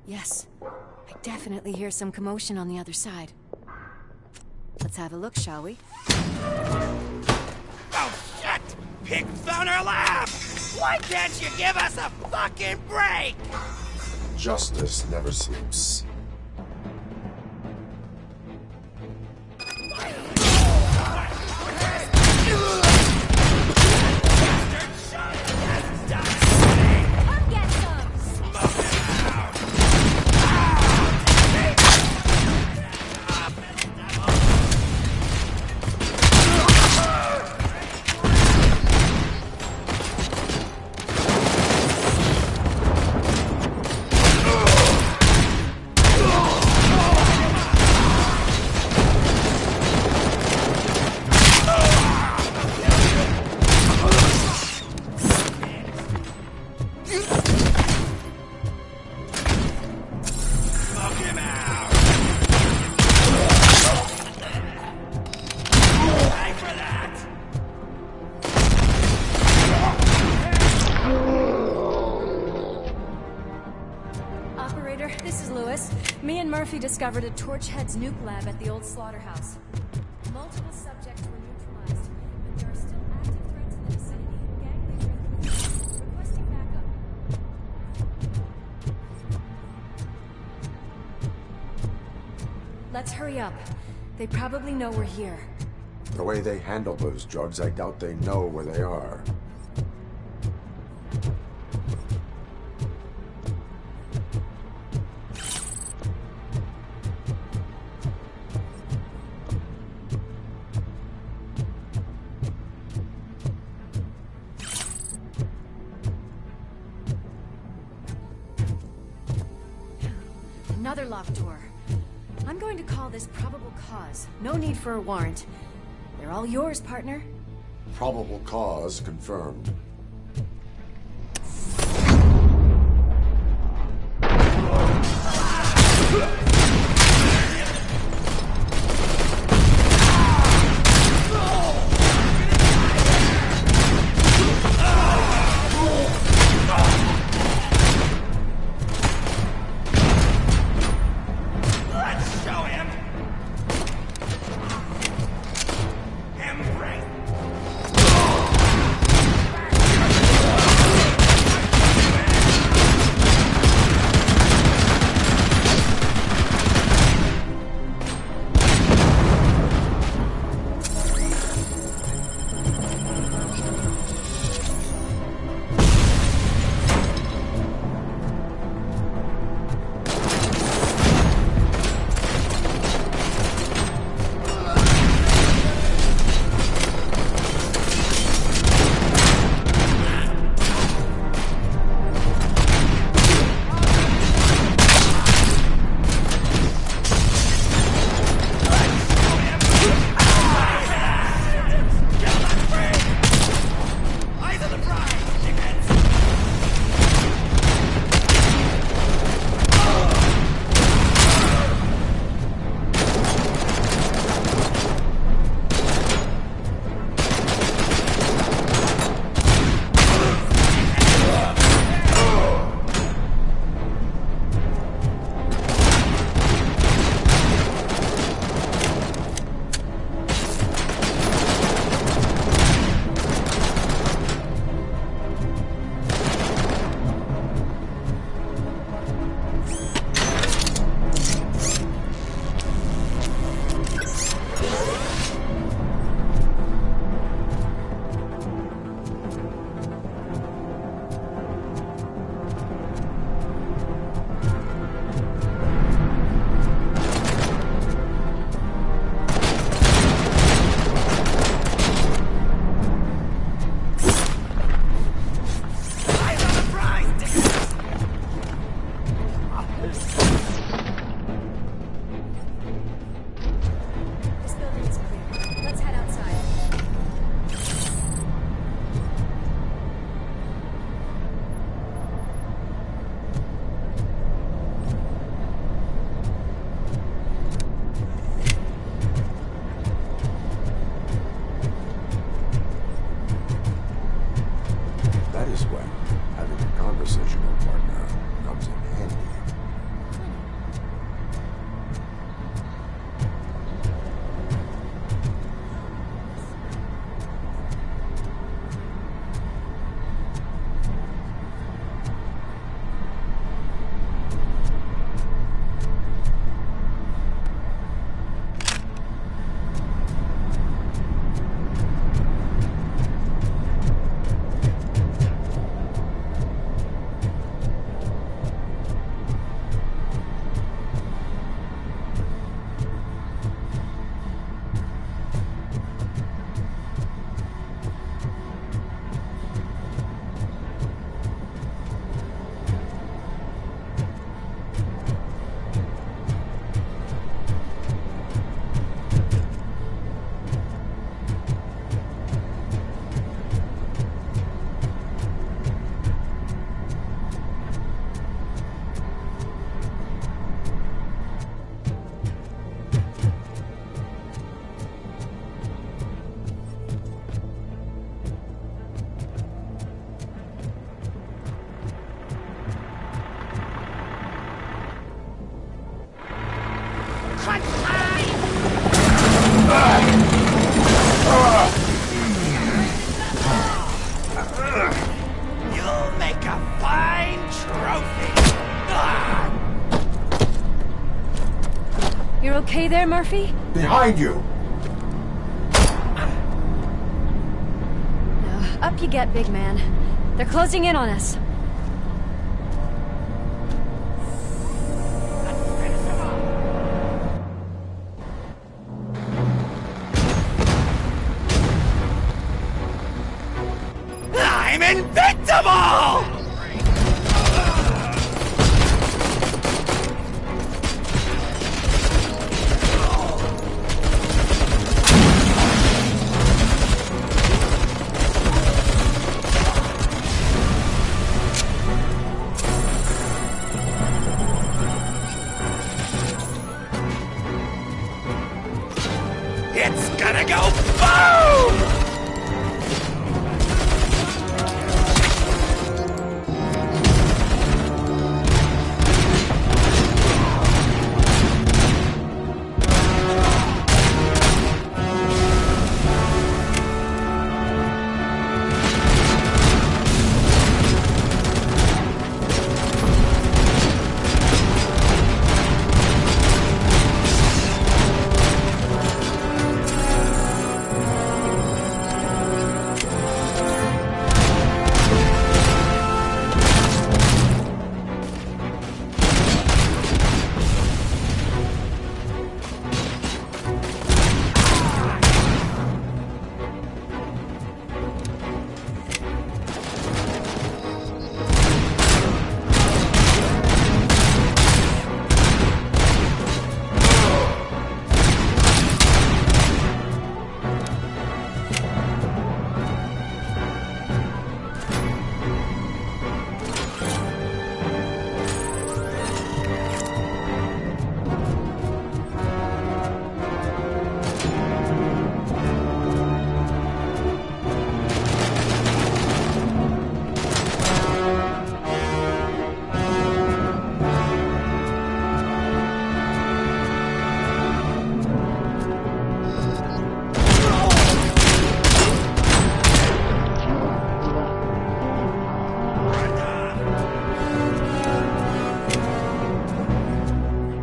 Yes, I definitely hear some commotion on the other side. Let's have a look, shall we? Oh, shit! Pigs on our lap! Why can't you give us a fucking break? Justice never sleeps. Come get some! Operator, this is Lewis. Me and Murphy discovered a Torchhead's nuke lab at the old slaughterhouse. Multiple subjects were neutralized, but there are still active threats in the vicinity. Gang leader and police requesting backup. Let's hurry up. They probably know we're here. The way they handle those drugs, I doubt they know where they are. Another locked door. I'm going to call this probable cause. No need for a warrant. They're all yours, partner. Probable cause confirmed. this way, having a conversational partner comes in handy. You'll make a fine trophy. You're okay there, Murphy? Behind you! Up you get, big man. They're closing in on us. I'm invincible! It's gonna go boom!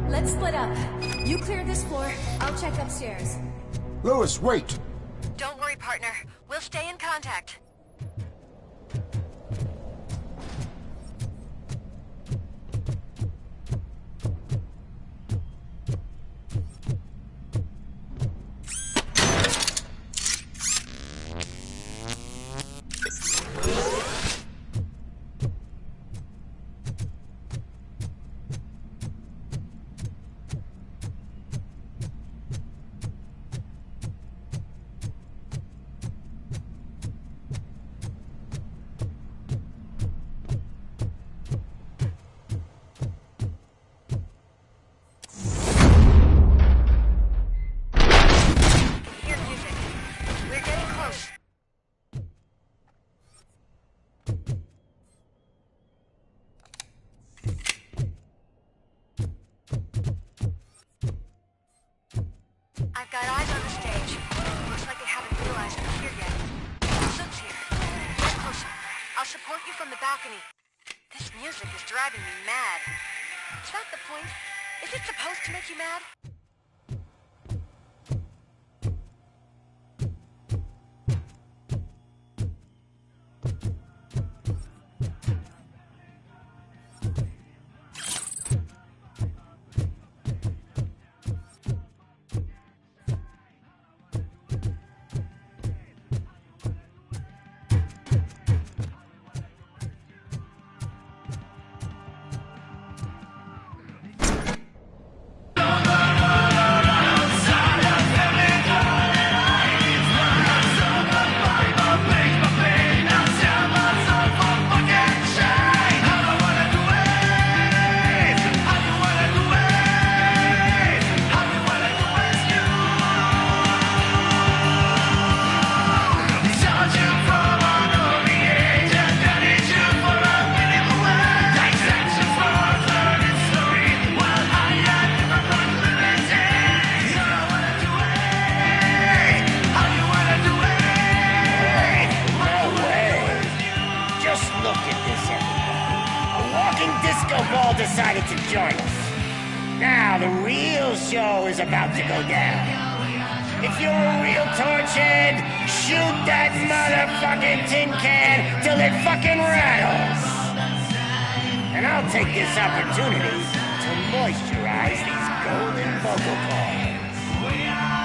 Let's split up. You clear this floor, I'll check upstairs. Lewis, wait! Don't worry, partner. We'll stay in contact. I've got eyes on the stage. Looks like they haven't realized we're here yet. Sook's here. Get closer. I'll support you from the balcony. This music is driving me mad. Is that the point? Is it supposed to make you mad? Decided to join us. Now the real show is about to go down. If you're a real torchhead, shoot that motherfucking tin can till it fucking rattles. And I'll take this opportunity to moisturize these golden vocal cords.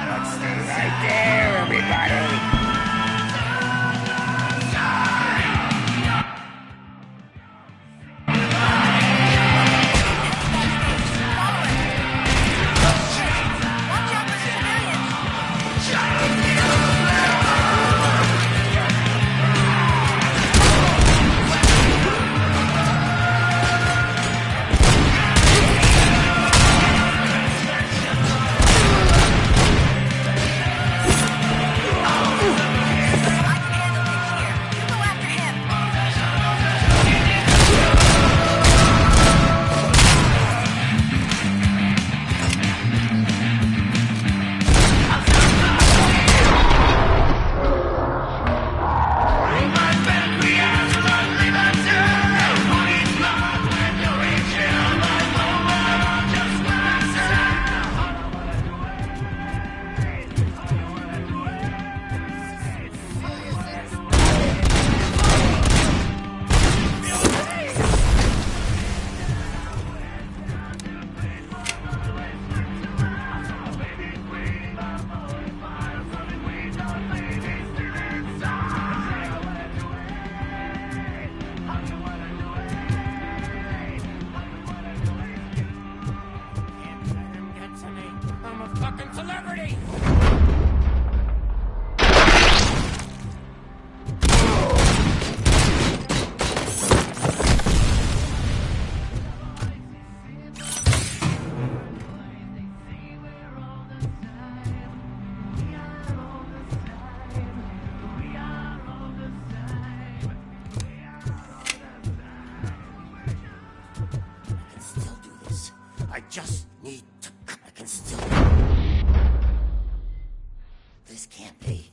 Let's stay right there, everybody. Just need to... I can still... This can't be.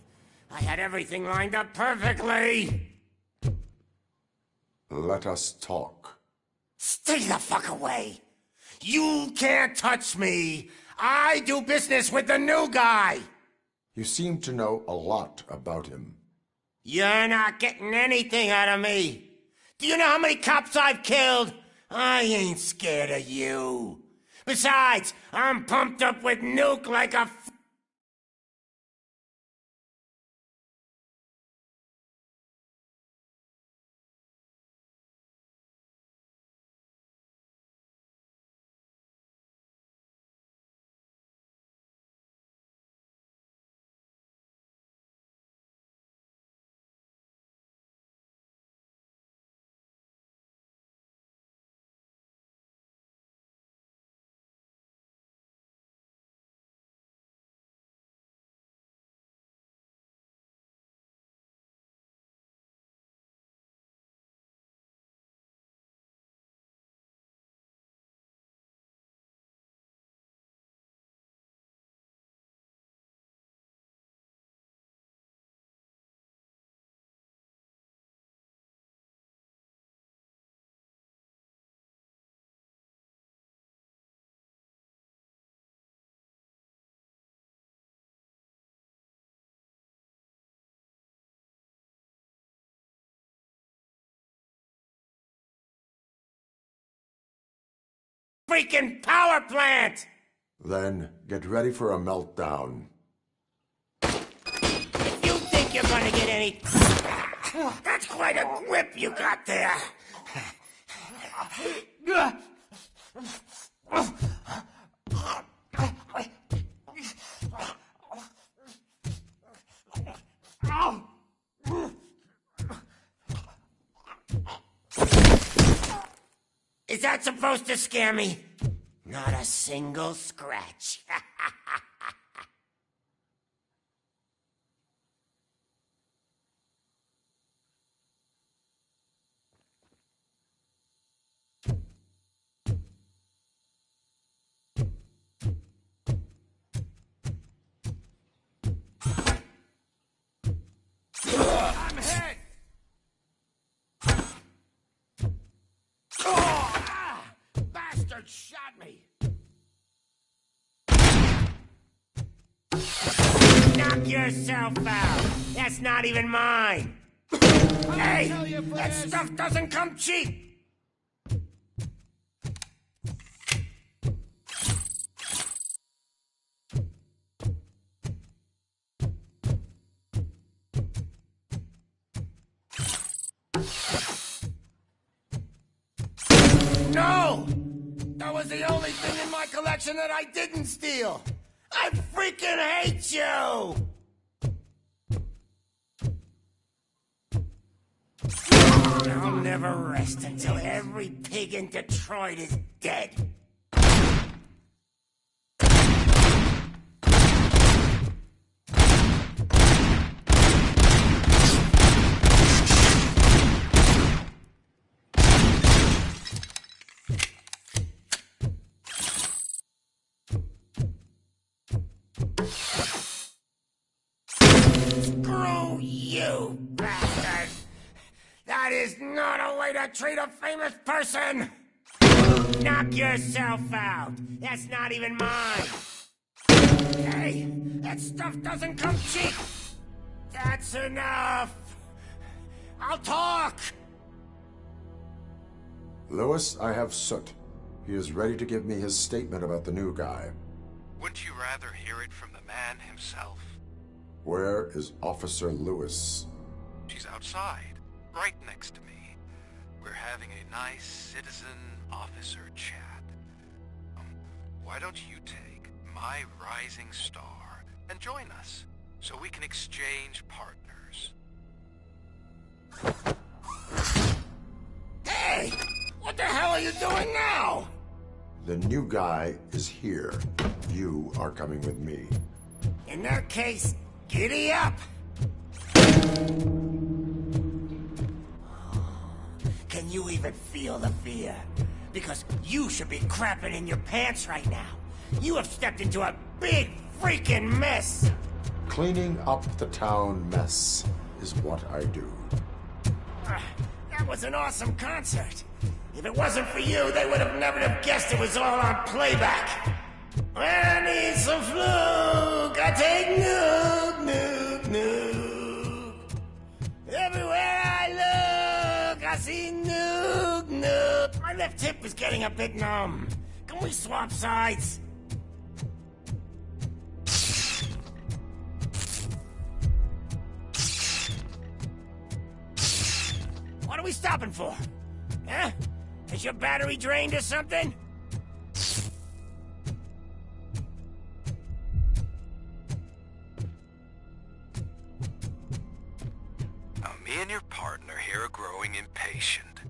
I had everything lined up perfectly! Let us talk. Stay the fuck away! You can't touch me! I do business with the new guy! You seem to know a lot about him. You're not getting anything out of me! Do you know how many cops I've killed? I ain't scared of you! Besides, I'm pumped up with nuke like a freaking power plant! Then get ready for a meltdown. If you think you're gonna get any... That's quite a grip you got there. Is that supposed to scare me? Not a single scratch. I'm hit! Bastard shot me! Knock yourself out! That's not even mine! Hey! That stuff doesn't come cheap! No! That was the only thing in my collection that I didn't steal! I freaking hate you! I'll never rest until every pig in Detroit is dead. Screw you, bastard! That is not a way to treat a famous person! Knock yourself out! That's not even mine! Hey, that stuff doesn't come cheap! That's enough! I'll talk! Lewis, I have Soot. He is ready to give me his statement about the new guy. Wouldn't you rather hear it from the man himself? Where is Officer Lewis? She's outside, right next to me. We're having a nice citizen-officer chat. Why don't you take my rising star and join us, so we can exchange partners? Hey! What the hell are you doing now? The new guy is here. You are coming with me. In that case, giddy up! Can you even feel the fear? Because you should be crapping in your pants right now. You have stepped into a big freaking mess! Cleaning up the town mess is what I do. That was an awesome concert. If it wasn't for you, they would have never have guessed it was all on playback. I need some fluke. I take nuke, nuke, nuke. Everywhere I look, I see nuke, nuke. My left hip is getting a bit numb. Can we swap sides? What are we stopping for? Huh? Is your battery drained or something? Now, me and your partner here are growing impatient.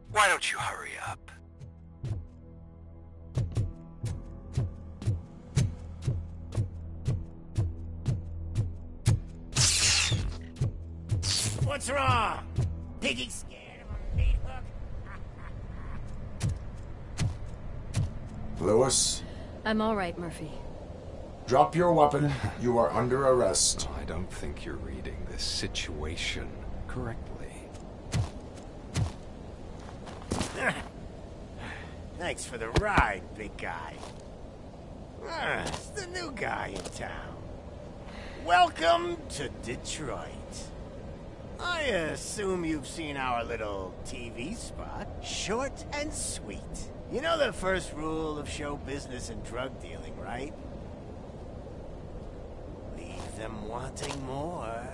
Why don't you hurry up? What's wrong? Piggy scared of a meat hook? Lewis, I'm all right, Murphy. drop your weapon. You are under arrest. I don't think you're reading this situation correctly. Thanks for the ride, big guy. It's the new guy in town. Welcome to Detroit. I assume you've seen our little TV spot. Short and sweet. You know the first rule of show business and drug dealing, right? Leave them wanting more.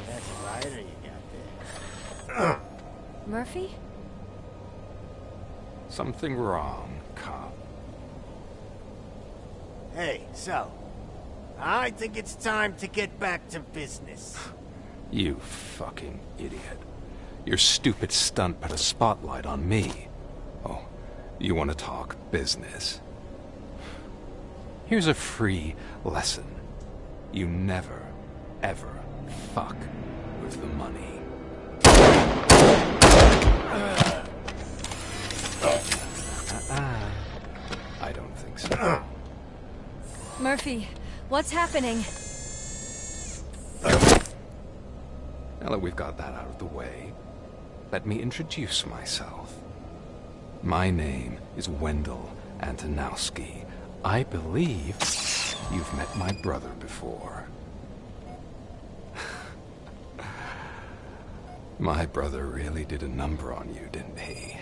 That's a lighter you got there. Murphy? Something wrong, cop. Hey, so, I think it's time to get back to business. You fucking idiot. Your stupid stunt put a spotlight on me. Oh, you want to talk business? Here's a free lesson. You never, ever fuck with the money. I don't think so. Murphy, what's happening? Now that we've got that out of the way, let me introduce myself. My name is Wendell Antonowski. I believe you've met my brother before. My brother really did a number on you, didn't he?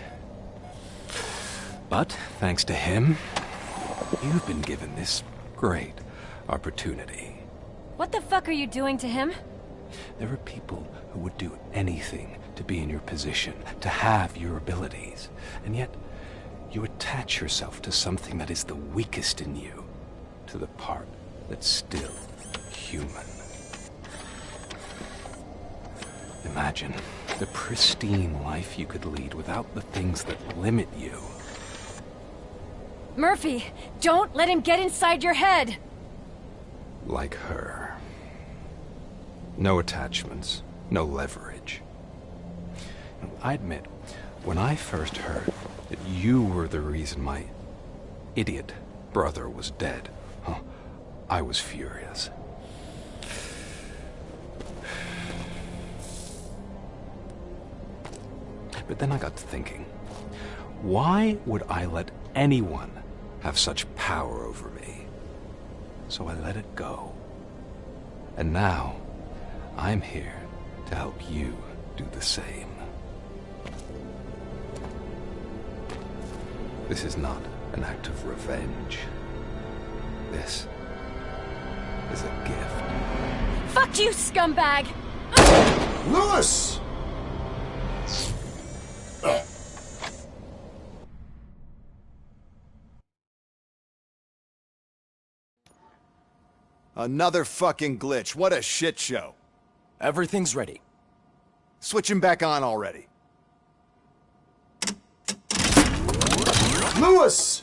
But, thanks to him, you've been given this great opportunity. What the fuck are you doing to him? There are people who would do anything to be in your position, to have your abilities, and yet you attach yourself to something that is the weakest in you, to the part that's still human. Imagine the pristine life you could lead without the things that limit you. Murphy, don't let him get inside your head! Like her. No attachments, no leverage. I admit, when I first heard that you were the reason my idiot brother was dead, I was furious. But then I got to thinking, why would I let anyone have such power over me? So I let it go. And now, I'm here to help you do the same. This is not an act of revenge. This is a gift. Fuck you, scumbag! Lewis! Another fucking glitch. What a shit show. Everything's ready. Switch him back on already. Lewis!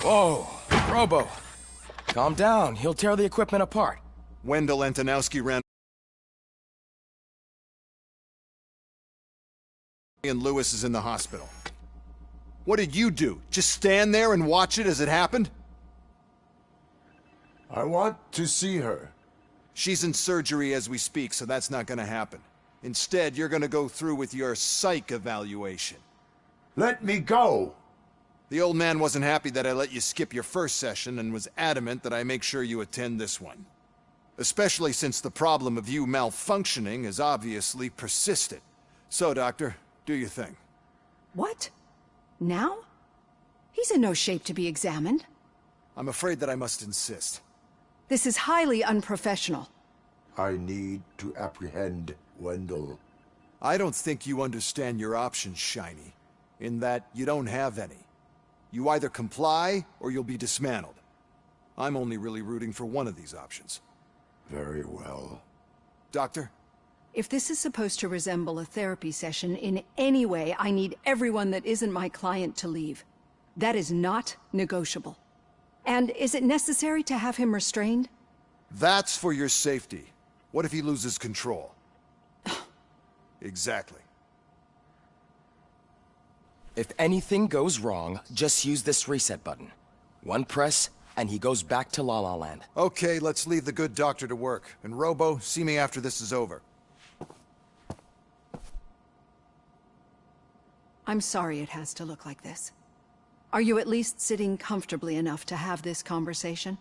Whoa, Robo. Calm down. He'll tear the equipment apart. Wendell Antonowski ran... and Lewis is in the hospital. What did you do? Just stand there and watch it as it happened? I want to see her. She's in surgery as we speak, so that's not gonna happen. Instead, you're gonna go through with your psych evaluation. Let me go! The old man wasn't happy that I let you skip your first session and was adamant that I make sure you attend this one. Especially since the problem of you malfunctioning is obviously persistent. So, Doctor, do your thing. What? Now? He's in no shape to be examined. I'm afraid that I must insist. This is highly unprofessional. I need to apprehend Wendell. I don't think you understand your options, Shiny. In that you don't have any. You either comply, or you'll be dismantled. I'm only really rooting for one of these options. Very well. Doctor? If this is supposed to resemble a therapy session in any way, I need everyone that isn't my client to leave. That is not negotiable. And is it necessary to have him restrained? That's for your safety. What if he loses control? Exactly. If anything goes wrong, just use this reset button. One press, and he goes back to La La Land. Okay, let's leave the good doctor to work. And Robo, see me after this is over. I'm sorry it has to look like this. Are you at least sitting comfortably enough to have this conversation?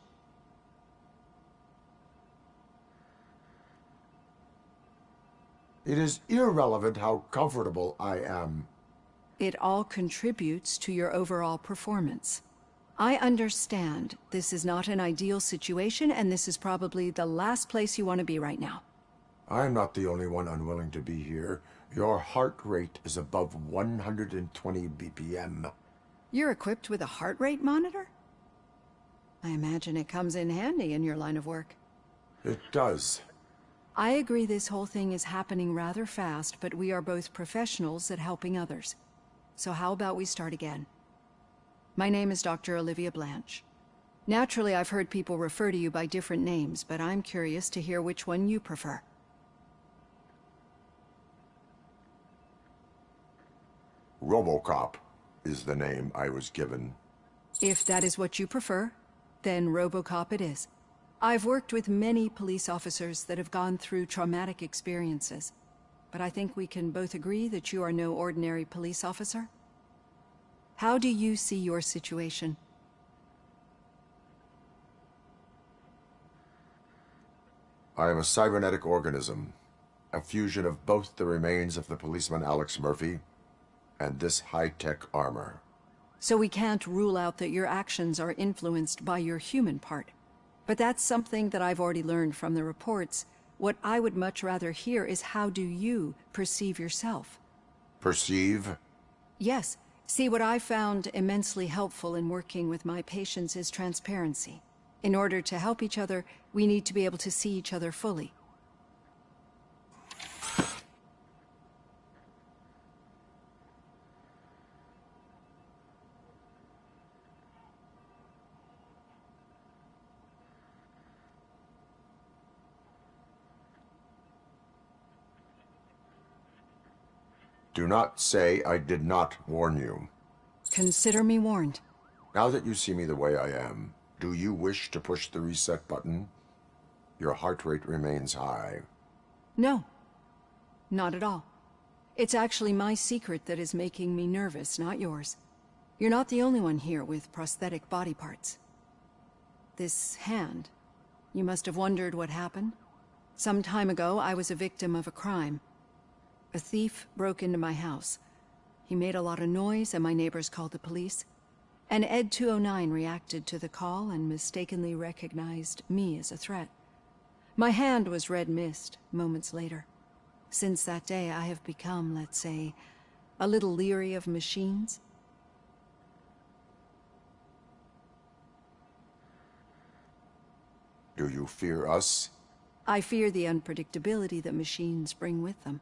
It is irrelevant how comfortable I am. It all contributes to your overall performance. I understand this is not an ideal situation, and this is probably the last place you want to be right now. I am not the only one unwilling to be here. Your heart rate is above 120 BPM. You're equipped with a heart rate monitor? I imagine it comes in handy in your line of work. It does. I agree this whole thing is happening rather fast, but we are both professionals at helping others. So how about we start again? My name is Dr. Olivia Blanche. Naturally, I've heard people refer to you by different names, but I'm curious to hear which one you prefer. Robocop is the name I was given. If that is what you prefer, then Robocop it is. I've worked with many police officers that have gone through traumatic experiences, but I think we can both agree that you are no ordinary police officer. How do you see your situation? I am a cybernetic organism, a fusion of both the remains of the policeman Alex Murphy and this high-tech armor. So we can't rule out that your actions are influenced by your human part. But that's something that I've already learned from the reports. What I would much rather hear is how do you perceive yourself? Perceive? Yes. See, what I found immensely helpful in working with my patients is transparency. In order to help each other, we need to be able to see each other fully. Do not say I did not warn you. Consider me warned. Now that you see me the way I am, do you wish to push the reset button? Your heart rate remains high. No. Not at all. It's actually my secret that is making me nervous, not yours. You're not the only one here with prosthetic body parts. This hand, you must have wondered what happened. Some time ago, I was a victim of a crime. A thief broke into my house. He made a lot of noise and my neighbors called the police. And Ed 209 reacted to the call and mistakenly recognized me as a threat. My hand was red mist moments later. Since that day, I have become, let's say, a little leery of machines. Do you fear us? I fear the unpredictability that machines bring with them.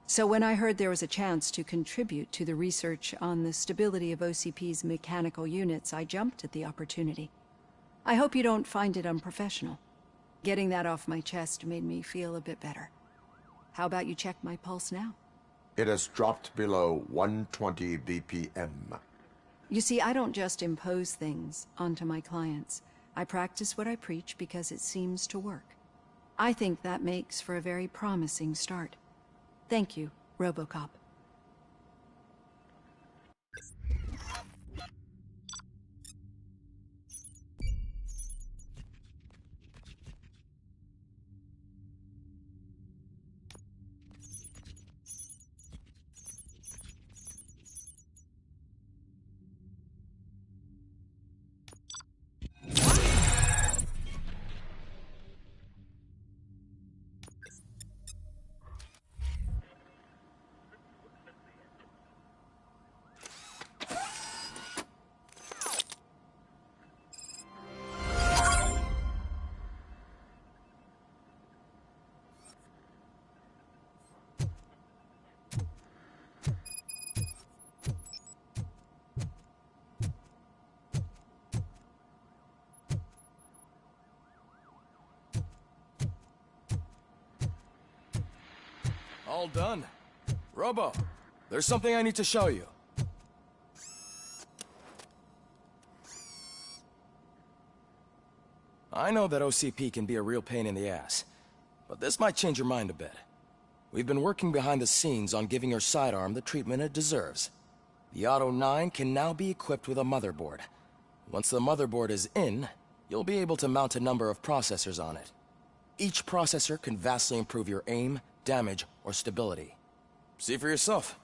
So when I heard there was a chance to contribute to the research on the stability of OCP's mechanical units, I jumped at the opportunity. I hope you don't find it unprofessional. Getting that off my chest made me feel a bit better. How about you check my pulse now? It has dropped below 120 BPM. You see, I don't just impose things onto my clients. I practice what I preach because it seems to work. I think that makes for a very promising start. Thank you, Robocop. All done. Robo, there's something I need to show you. I know that OCP can be a real pain in the ass, but this might change your mind a bit. We've been working behind the scenes on giving your sidearm the treatment it deserves. The Auto 9 can now be equipped with a motherboard. Once the motherboard is in, you'll be able to mount a number of processors on it. Each processor can vastly improve your aim, damage, or stability. See for yourself.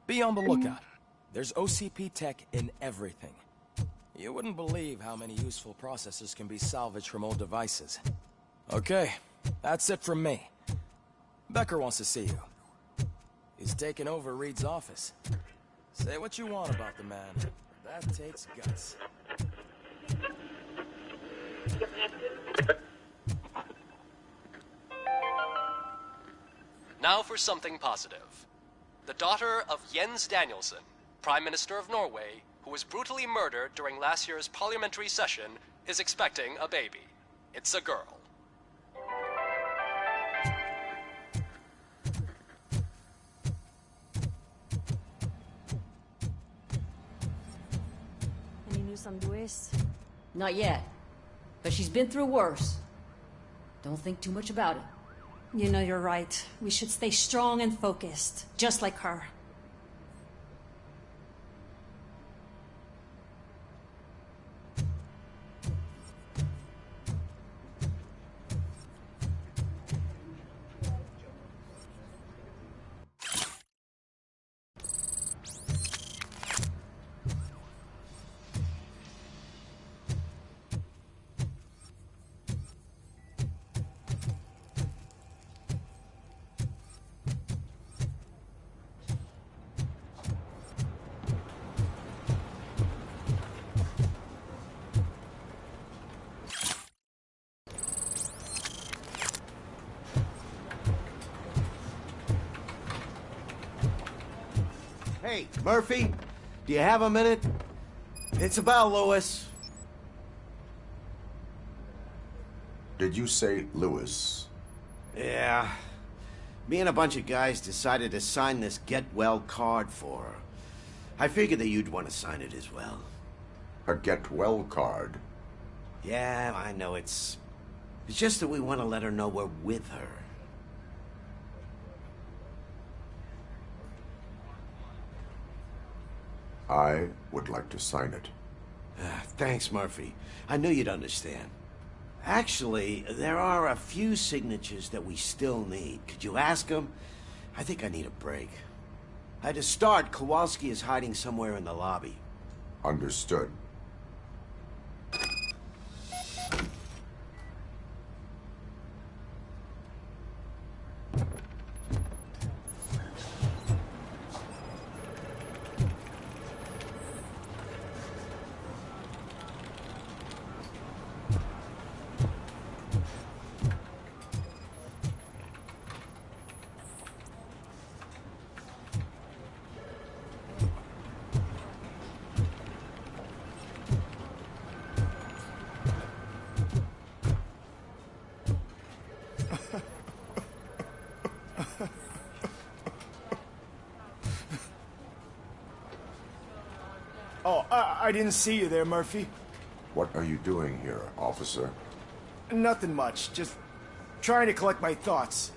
Be on the lookout. There's OCP tech in everything. You wouldn't believe how many useful processors can be salvaged from old devices. Okay, that's it from me. Becker wants to see you. He's taken over Reed's office. Say what you want about the man, but that takes guts. Now for something positive. The daughter of Jens Danielson, Prime Minister of Norway, who was brutally murdered during last year's parliamentary session, is expecting a baby. It's a girl. Any news on Luis? Not yet. But she's been through worse. Don't think too much about it. You know you're right. We should stay strong and focused, just like her. Hey, Murphy, do you have a minute? It's about Lewis. Did you say Lewis? Yeah. Me and a bunch of guys decided to sign this get well card for her. I figured that you'd want to sign it as well. A get well card? Yeah, I know it's just that we want to let her know we're with her. I would like to sign it. Thanks, Murphy. I knew you'd understand. Actually, there are a few signatures that we still need. Could you ask them? I think I need a break. To start, Kowalski is hiding somewhere in the lobby. Understood. Oh, I didn't see you there, Murphy. What are you doing here, officer? Nothing much, just trying to collect my thoughts.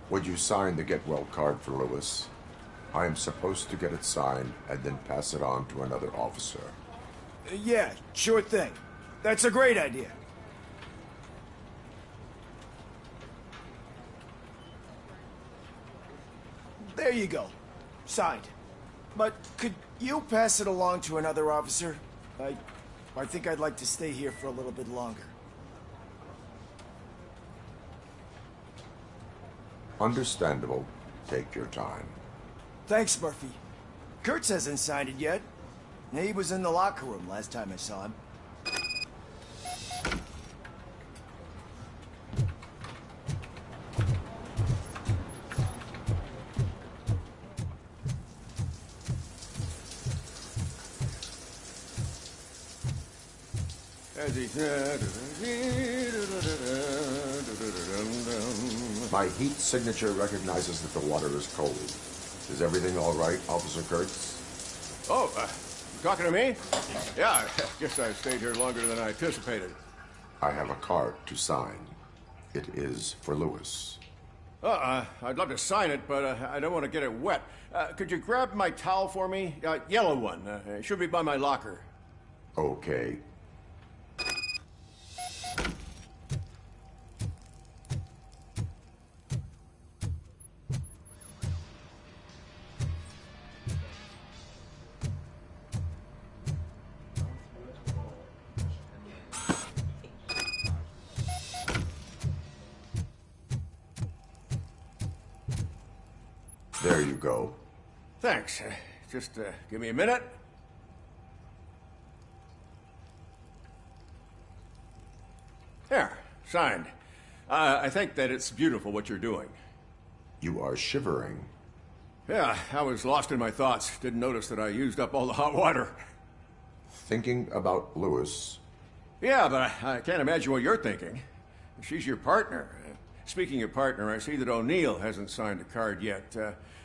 Would you sign the get well card for Lewis? I am supposed to get it signed and then pass it on to another officer. Yeah, sure thing. That's a great idea. There you go. Signed. But could you pass it along to another officer? I think I'd like to stay here for a little bit longer. Understandable. Take your time. Thanks, Murphy. Kurtz hasn't signed it yet. He was in the locker room last time I saw him. My heat signature recognizes that the water is cold. Is everything all right, Officer Kurtz? Oh, talking to me? Yeah, I guess I stayed here longer than I anticipated. I have a card to sign. It is for Lewis. I'd love to sign it, but I don't want to get it wet. Could you grab my towel for me? Yellow one. It should be by my locker. Okay. There you go. Thanks. Just give me a minute. There, signed. I think that it's beautiful what you're doing. You are shivering. Yeah, I was lost in my thoughts. Didn't notice that I used up all the hot water. Thinking about Lewis. Yeah, but I can't imagine what you're thinking. She's your partner. Speaking of partner, I see that O'Neill hasn't signed a card yet.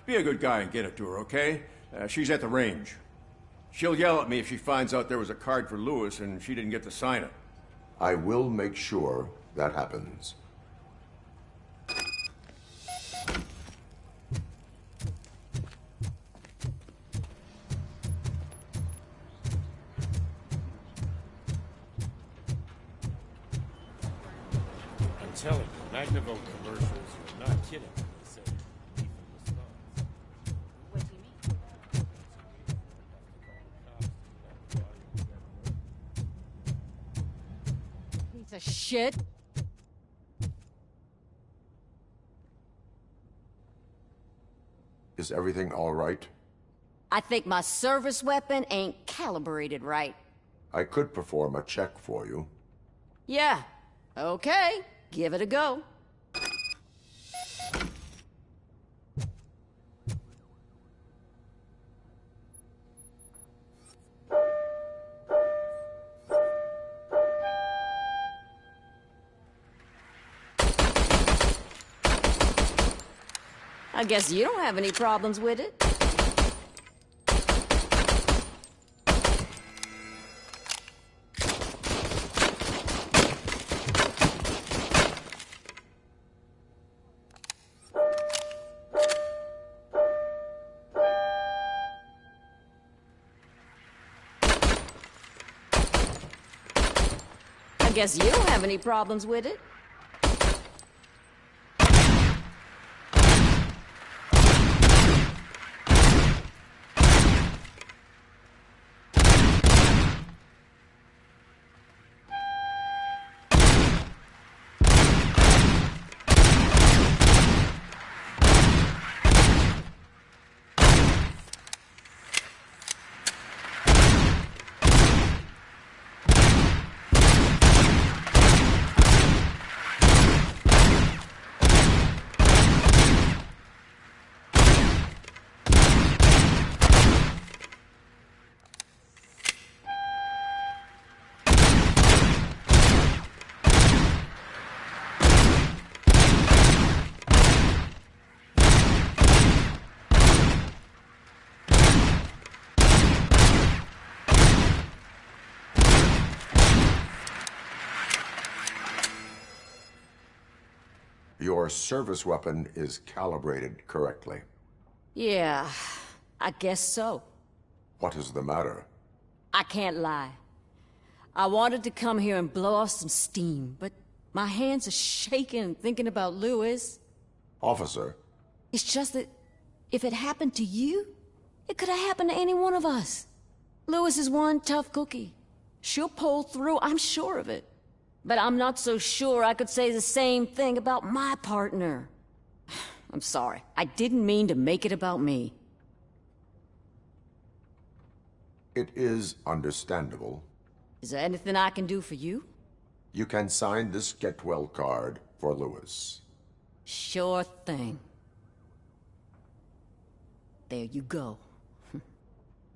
Be a good guy and get it to her, okay? She's at the range. She'll yell at me if she finds out there was a card for Lewis and she didn't get to sign it. I will make sure that happens. I'm telling you, Magnavolt commercials, you're not kidding when they say beef and response. What do you mean? Piece of shit. Is everything all right? I think my service weapon ain't calibrated right. I could perform a check for you. Yeah. Okay. Give it a go. I guess you don't have any problems with it. I guess you don't have any problems with it. Your service weapon is calibrated correctly. Yeah, I guess so. What is the matter? I can't lie. I wanted to come here and blow off some steam, but my hands are shaking thinking about Lewis. Officer. It's just that if it happened to you, it could have happened to any one of us. Lewis is one tough cookie. She'll pull through, I'm sure of it. But I'm not so sure I could say the same thing about my partner. I'm sorry. I didn't mean to make it about me. It is understandable. Is there anything I can do for you? You can sign this Get Well card for Lewis. Sure thing. There you go.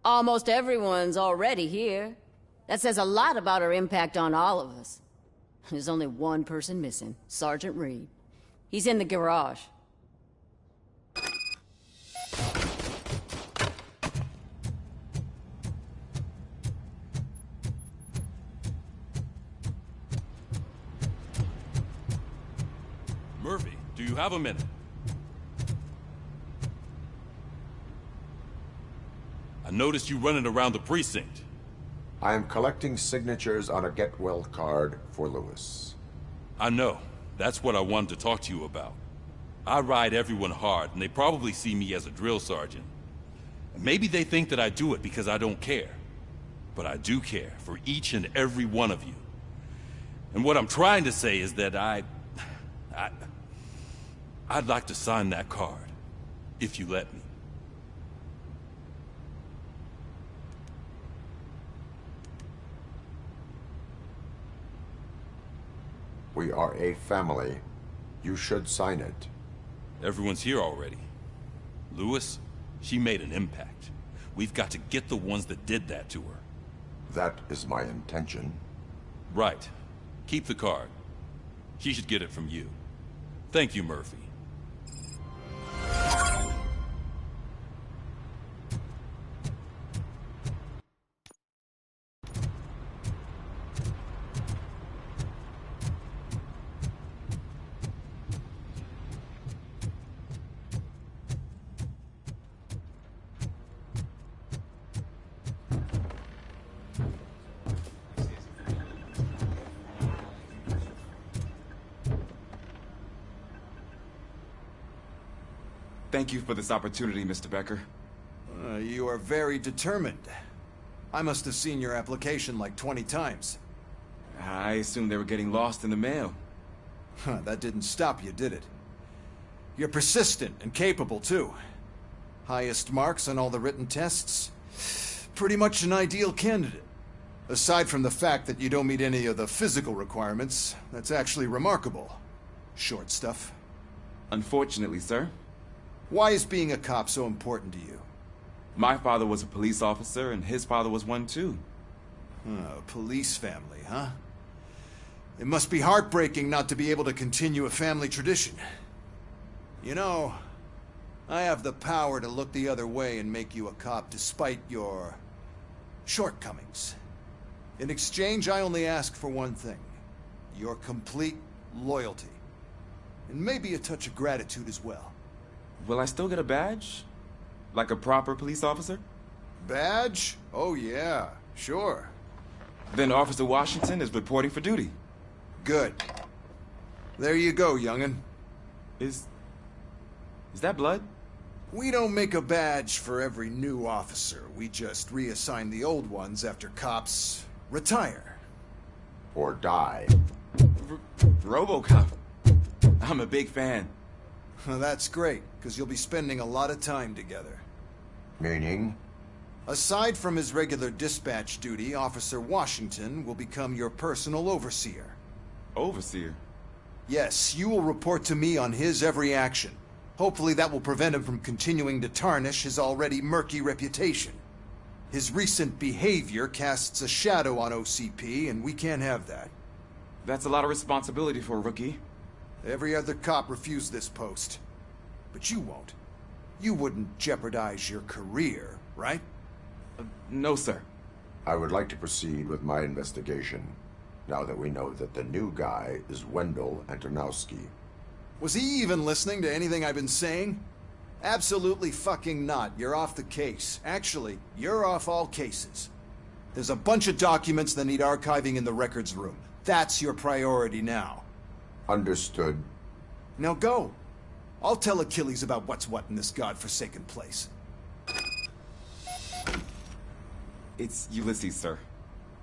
Almost everyone's already here. That says a lot about her impact on all of us. There's only one person missing, Sergeant Reed. He's in the garage. Murphy, do you have a minute? I noticed you running around the precinct. I am collecting signatures on a Get Well card for Lewis. I know. That's what I wanted to talk to you about. I ride everyone hard, and they probably see me as a drill sergeant. And maybe they think that I do it because I don't care. But I do care for each and every one of you. And what I'm trying to say is that I'd like to sign that card. If you let me. We are a family. You should sign it. Everyone's here already. Lewis, she made an impact. We've got to get the ones that did that to her. That is my intention. Right. Keep the card. She should get it from you. Thank you, Murphy. Thank you for this opportunity, Mr. Becker. You are very determined. I must have seen your application like 20 times. I assumed they were getting lost in the mail. That didn't stop you, did it? You're persistent and capable, too. Highest marks on all the written tests. Pretty much an ideal candidate. Aside from the fact that you don't meet any of the physical requirements, that's actually remarkable. Short stuff. Unfortunately, sir. Why is being a cop so important to you? My father was a police officer, and his father was one, too. A police family, huh? It must be heartbreaking not to be able to continue a family tradition. You know, I have the power to look the other way and make you a cop despite your shortcomings. In exchange, I only ask for one thing. Your complete loyalty. And maybe a touch of gratitude as well. Will I still get a badge? Like a proper police officer? Badge? Oh yeah, sure. Then Officer Washington is reporting for duty. Good. There you go, young'un. Is that blood? We don't make a badge for every new officer. We just reassign the old ones after cops retire. Or die. Robocop. I'm a big fan. Well, that's great, because you'll be spending a lot of time together. Meaning? Aside from his regular dispatch duty, Officer Washington will become your personal overseer. Overseer? Yes, you will report to me on his every action. Hopefully that will prevent him from continuing to tarnish his already murky reputation. His recent behavior casts a shadow on OCP, and we can't have that. That's a lot of responsibility for a rookie. Every other cop refused this post. But you won't. You wouldn't jeopardize your career, right? No, sir. I would like to proceed with my investigation, now that we know that the new guy is Wendell Antonowski. Was he even listening to anything I've been saying? Absolutely fucking not. You're off the case. Actually, you're off all cases. There's a bunch of documents that need archiving in the records room. That's your priority now. Understood. Now go. I'll tell Achilles about what's what in this godforsaken place. It's Ulysses, sir.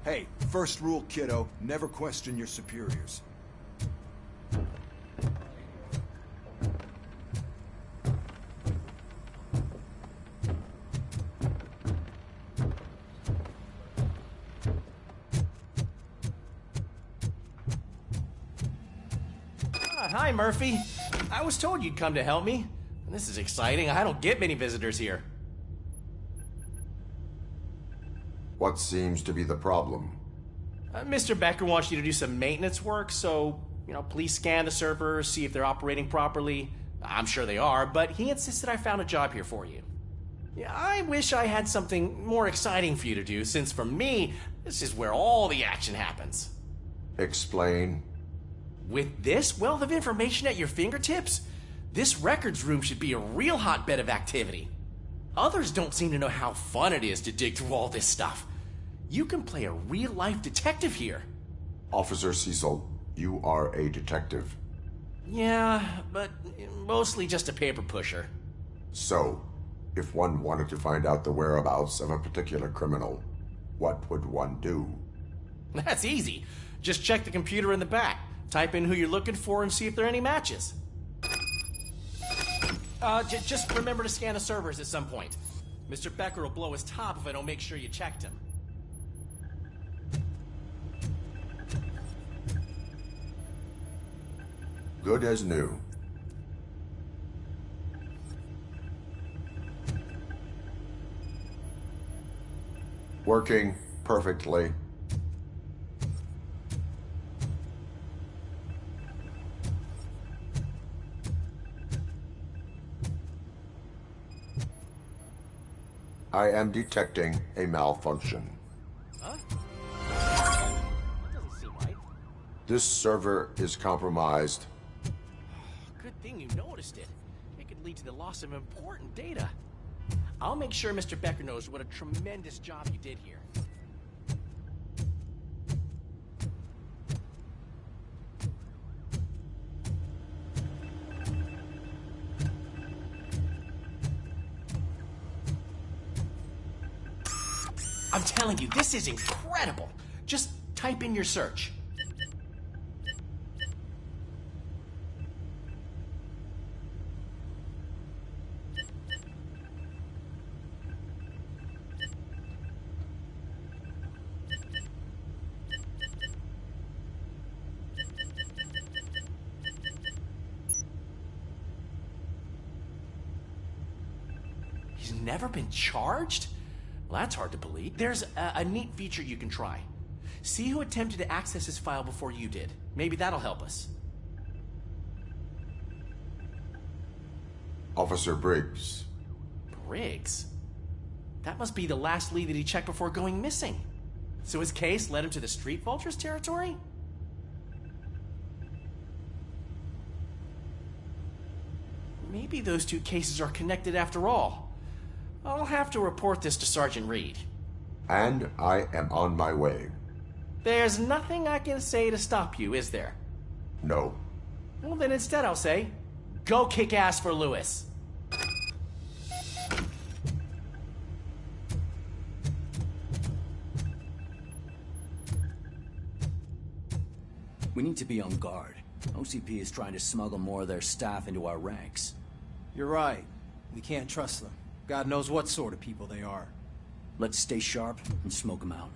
Hey, first rule, kiddo, never question your superiors. Hi, Murphy. I was told you'd come to help me. This is exciting. I don't get many visitors here. What seems to be the problem? Mr. Becker wants you to do some maintenance work, so, please scan the servers, see if they're operating properly. I'm sure they are, but he insisted I found a job here for you. Yeah, I wish I had something more exciting for you to do, since for me, this is where all the action happens. Explain. With this wealth of information at your fingertips, this records room should be a real hotbed of activity. Others don't seem to know how fun it is to dig through all this stuff. You can play a real-life detective here. Officer Cecil, you are a detective. Yeah, but mostly just a paper pusher. So, if one wanted to find out the whereabouts of a particular criminal, what would one do? That's easy. Just check the computer in the back. Type in who you're looking for and see if there are any matches. Just remember to scan the servers at some point. Mr. Becker will blow his top if I don't make sure you checked him. Good as new. Working perfectly. I am detecting a malfunction. Huh? That doesn't seem right. This server is compromised. Good thing you noticed it. It could lead to the loss of important data. I'll make sure Mr. Becker knows what a tremendous job you did here. I'm telling you, this is incredible. Just type in your search. He's never been charged? Well, that's hard to believe. There's a neat feature you can try. See who attempted to access his file before you did. Maybe that'll help us. Officer Briggs. Briggs? That must be the last lead that he checked before going missing. So his case led him to the Street Vultures territory? Maybe those two cases are connected after all. I'll have to report this to Sergeant Reed. And I am on my way. There's nothing I can say to stop you, is there? No. Well, then instead I'll say, go kick ass for Lewis. We need to be on guard. OCP is trying to smuggle more of their staff into our ranks. You're right. We can't trust them. God knows what sort of people they are. Let's stay sharp and smoke them out.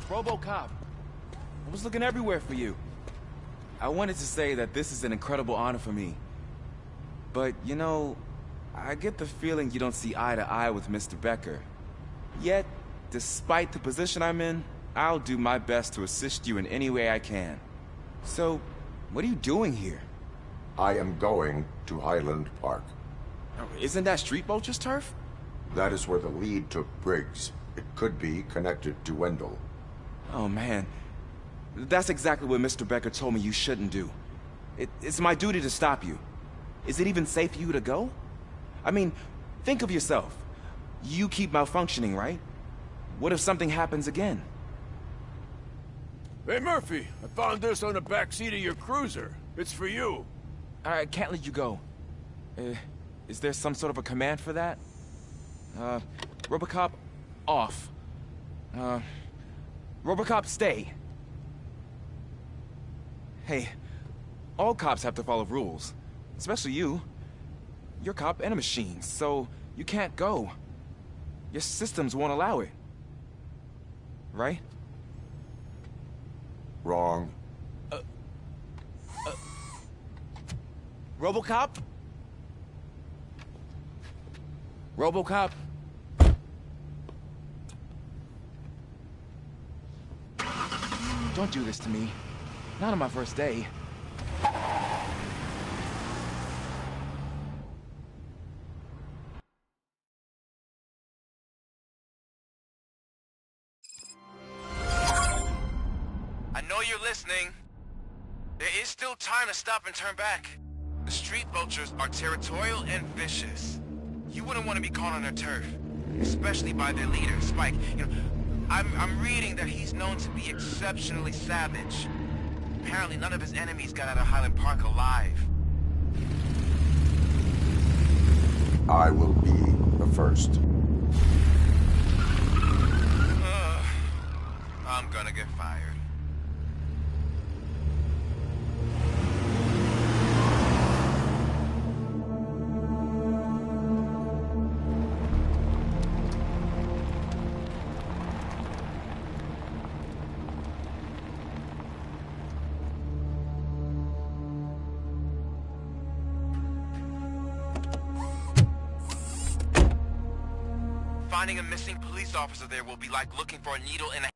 Robocop. I was looking everywhere for you. I wanted to say that this is an incredible honor for me. But, you know, I get the feeling you don't see eye to eye with Mr. Becker. Yet, despite the position I'm in, I'll do my best to assist you in any way I can. So, what are you doing here? I am going to Highland Park. Isn't that Street Vulture's turf? That is where the lead took Briggs. It could be connected to Wendell. Oh, man. That's exactly what Mr. Becker told me you shouldn't do. It's my duty to stop you. Is it even safe for you to go? I mean, think of yourself. You keep malfunctioning, right? What if something happens again? Hey, Murphy, I found this on the back seat of your cruiser. It's for you. I can't let you go. Is there some sort of a command for that? Robocop, off. Robocop, stay. Hey, all cops have to follow rules. Especially you. You're a cop and a machine, so you can't go. Your systems won't allow it. Right? Wrong. Robocop? Robocop? Don't do this to me. Not on my first day. I know you're listening. There is still time to stop and turn back. The Street Vultures are territorial and vicious. You wouldn't want to be caught on their turf. especially by their leader, Spike. You know, I'm reading that he's known to be exceptionally savage. Apparently none of his enemies got out of Highland Park alive. I will be the first. I'm gonna get fired. Finding a missing police officer there will be like looking for a needle in a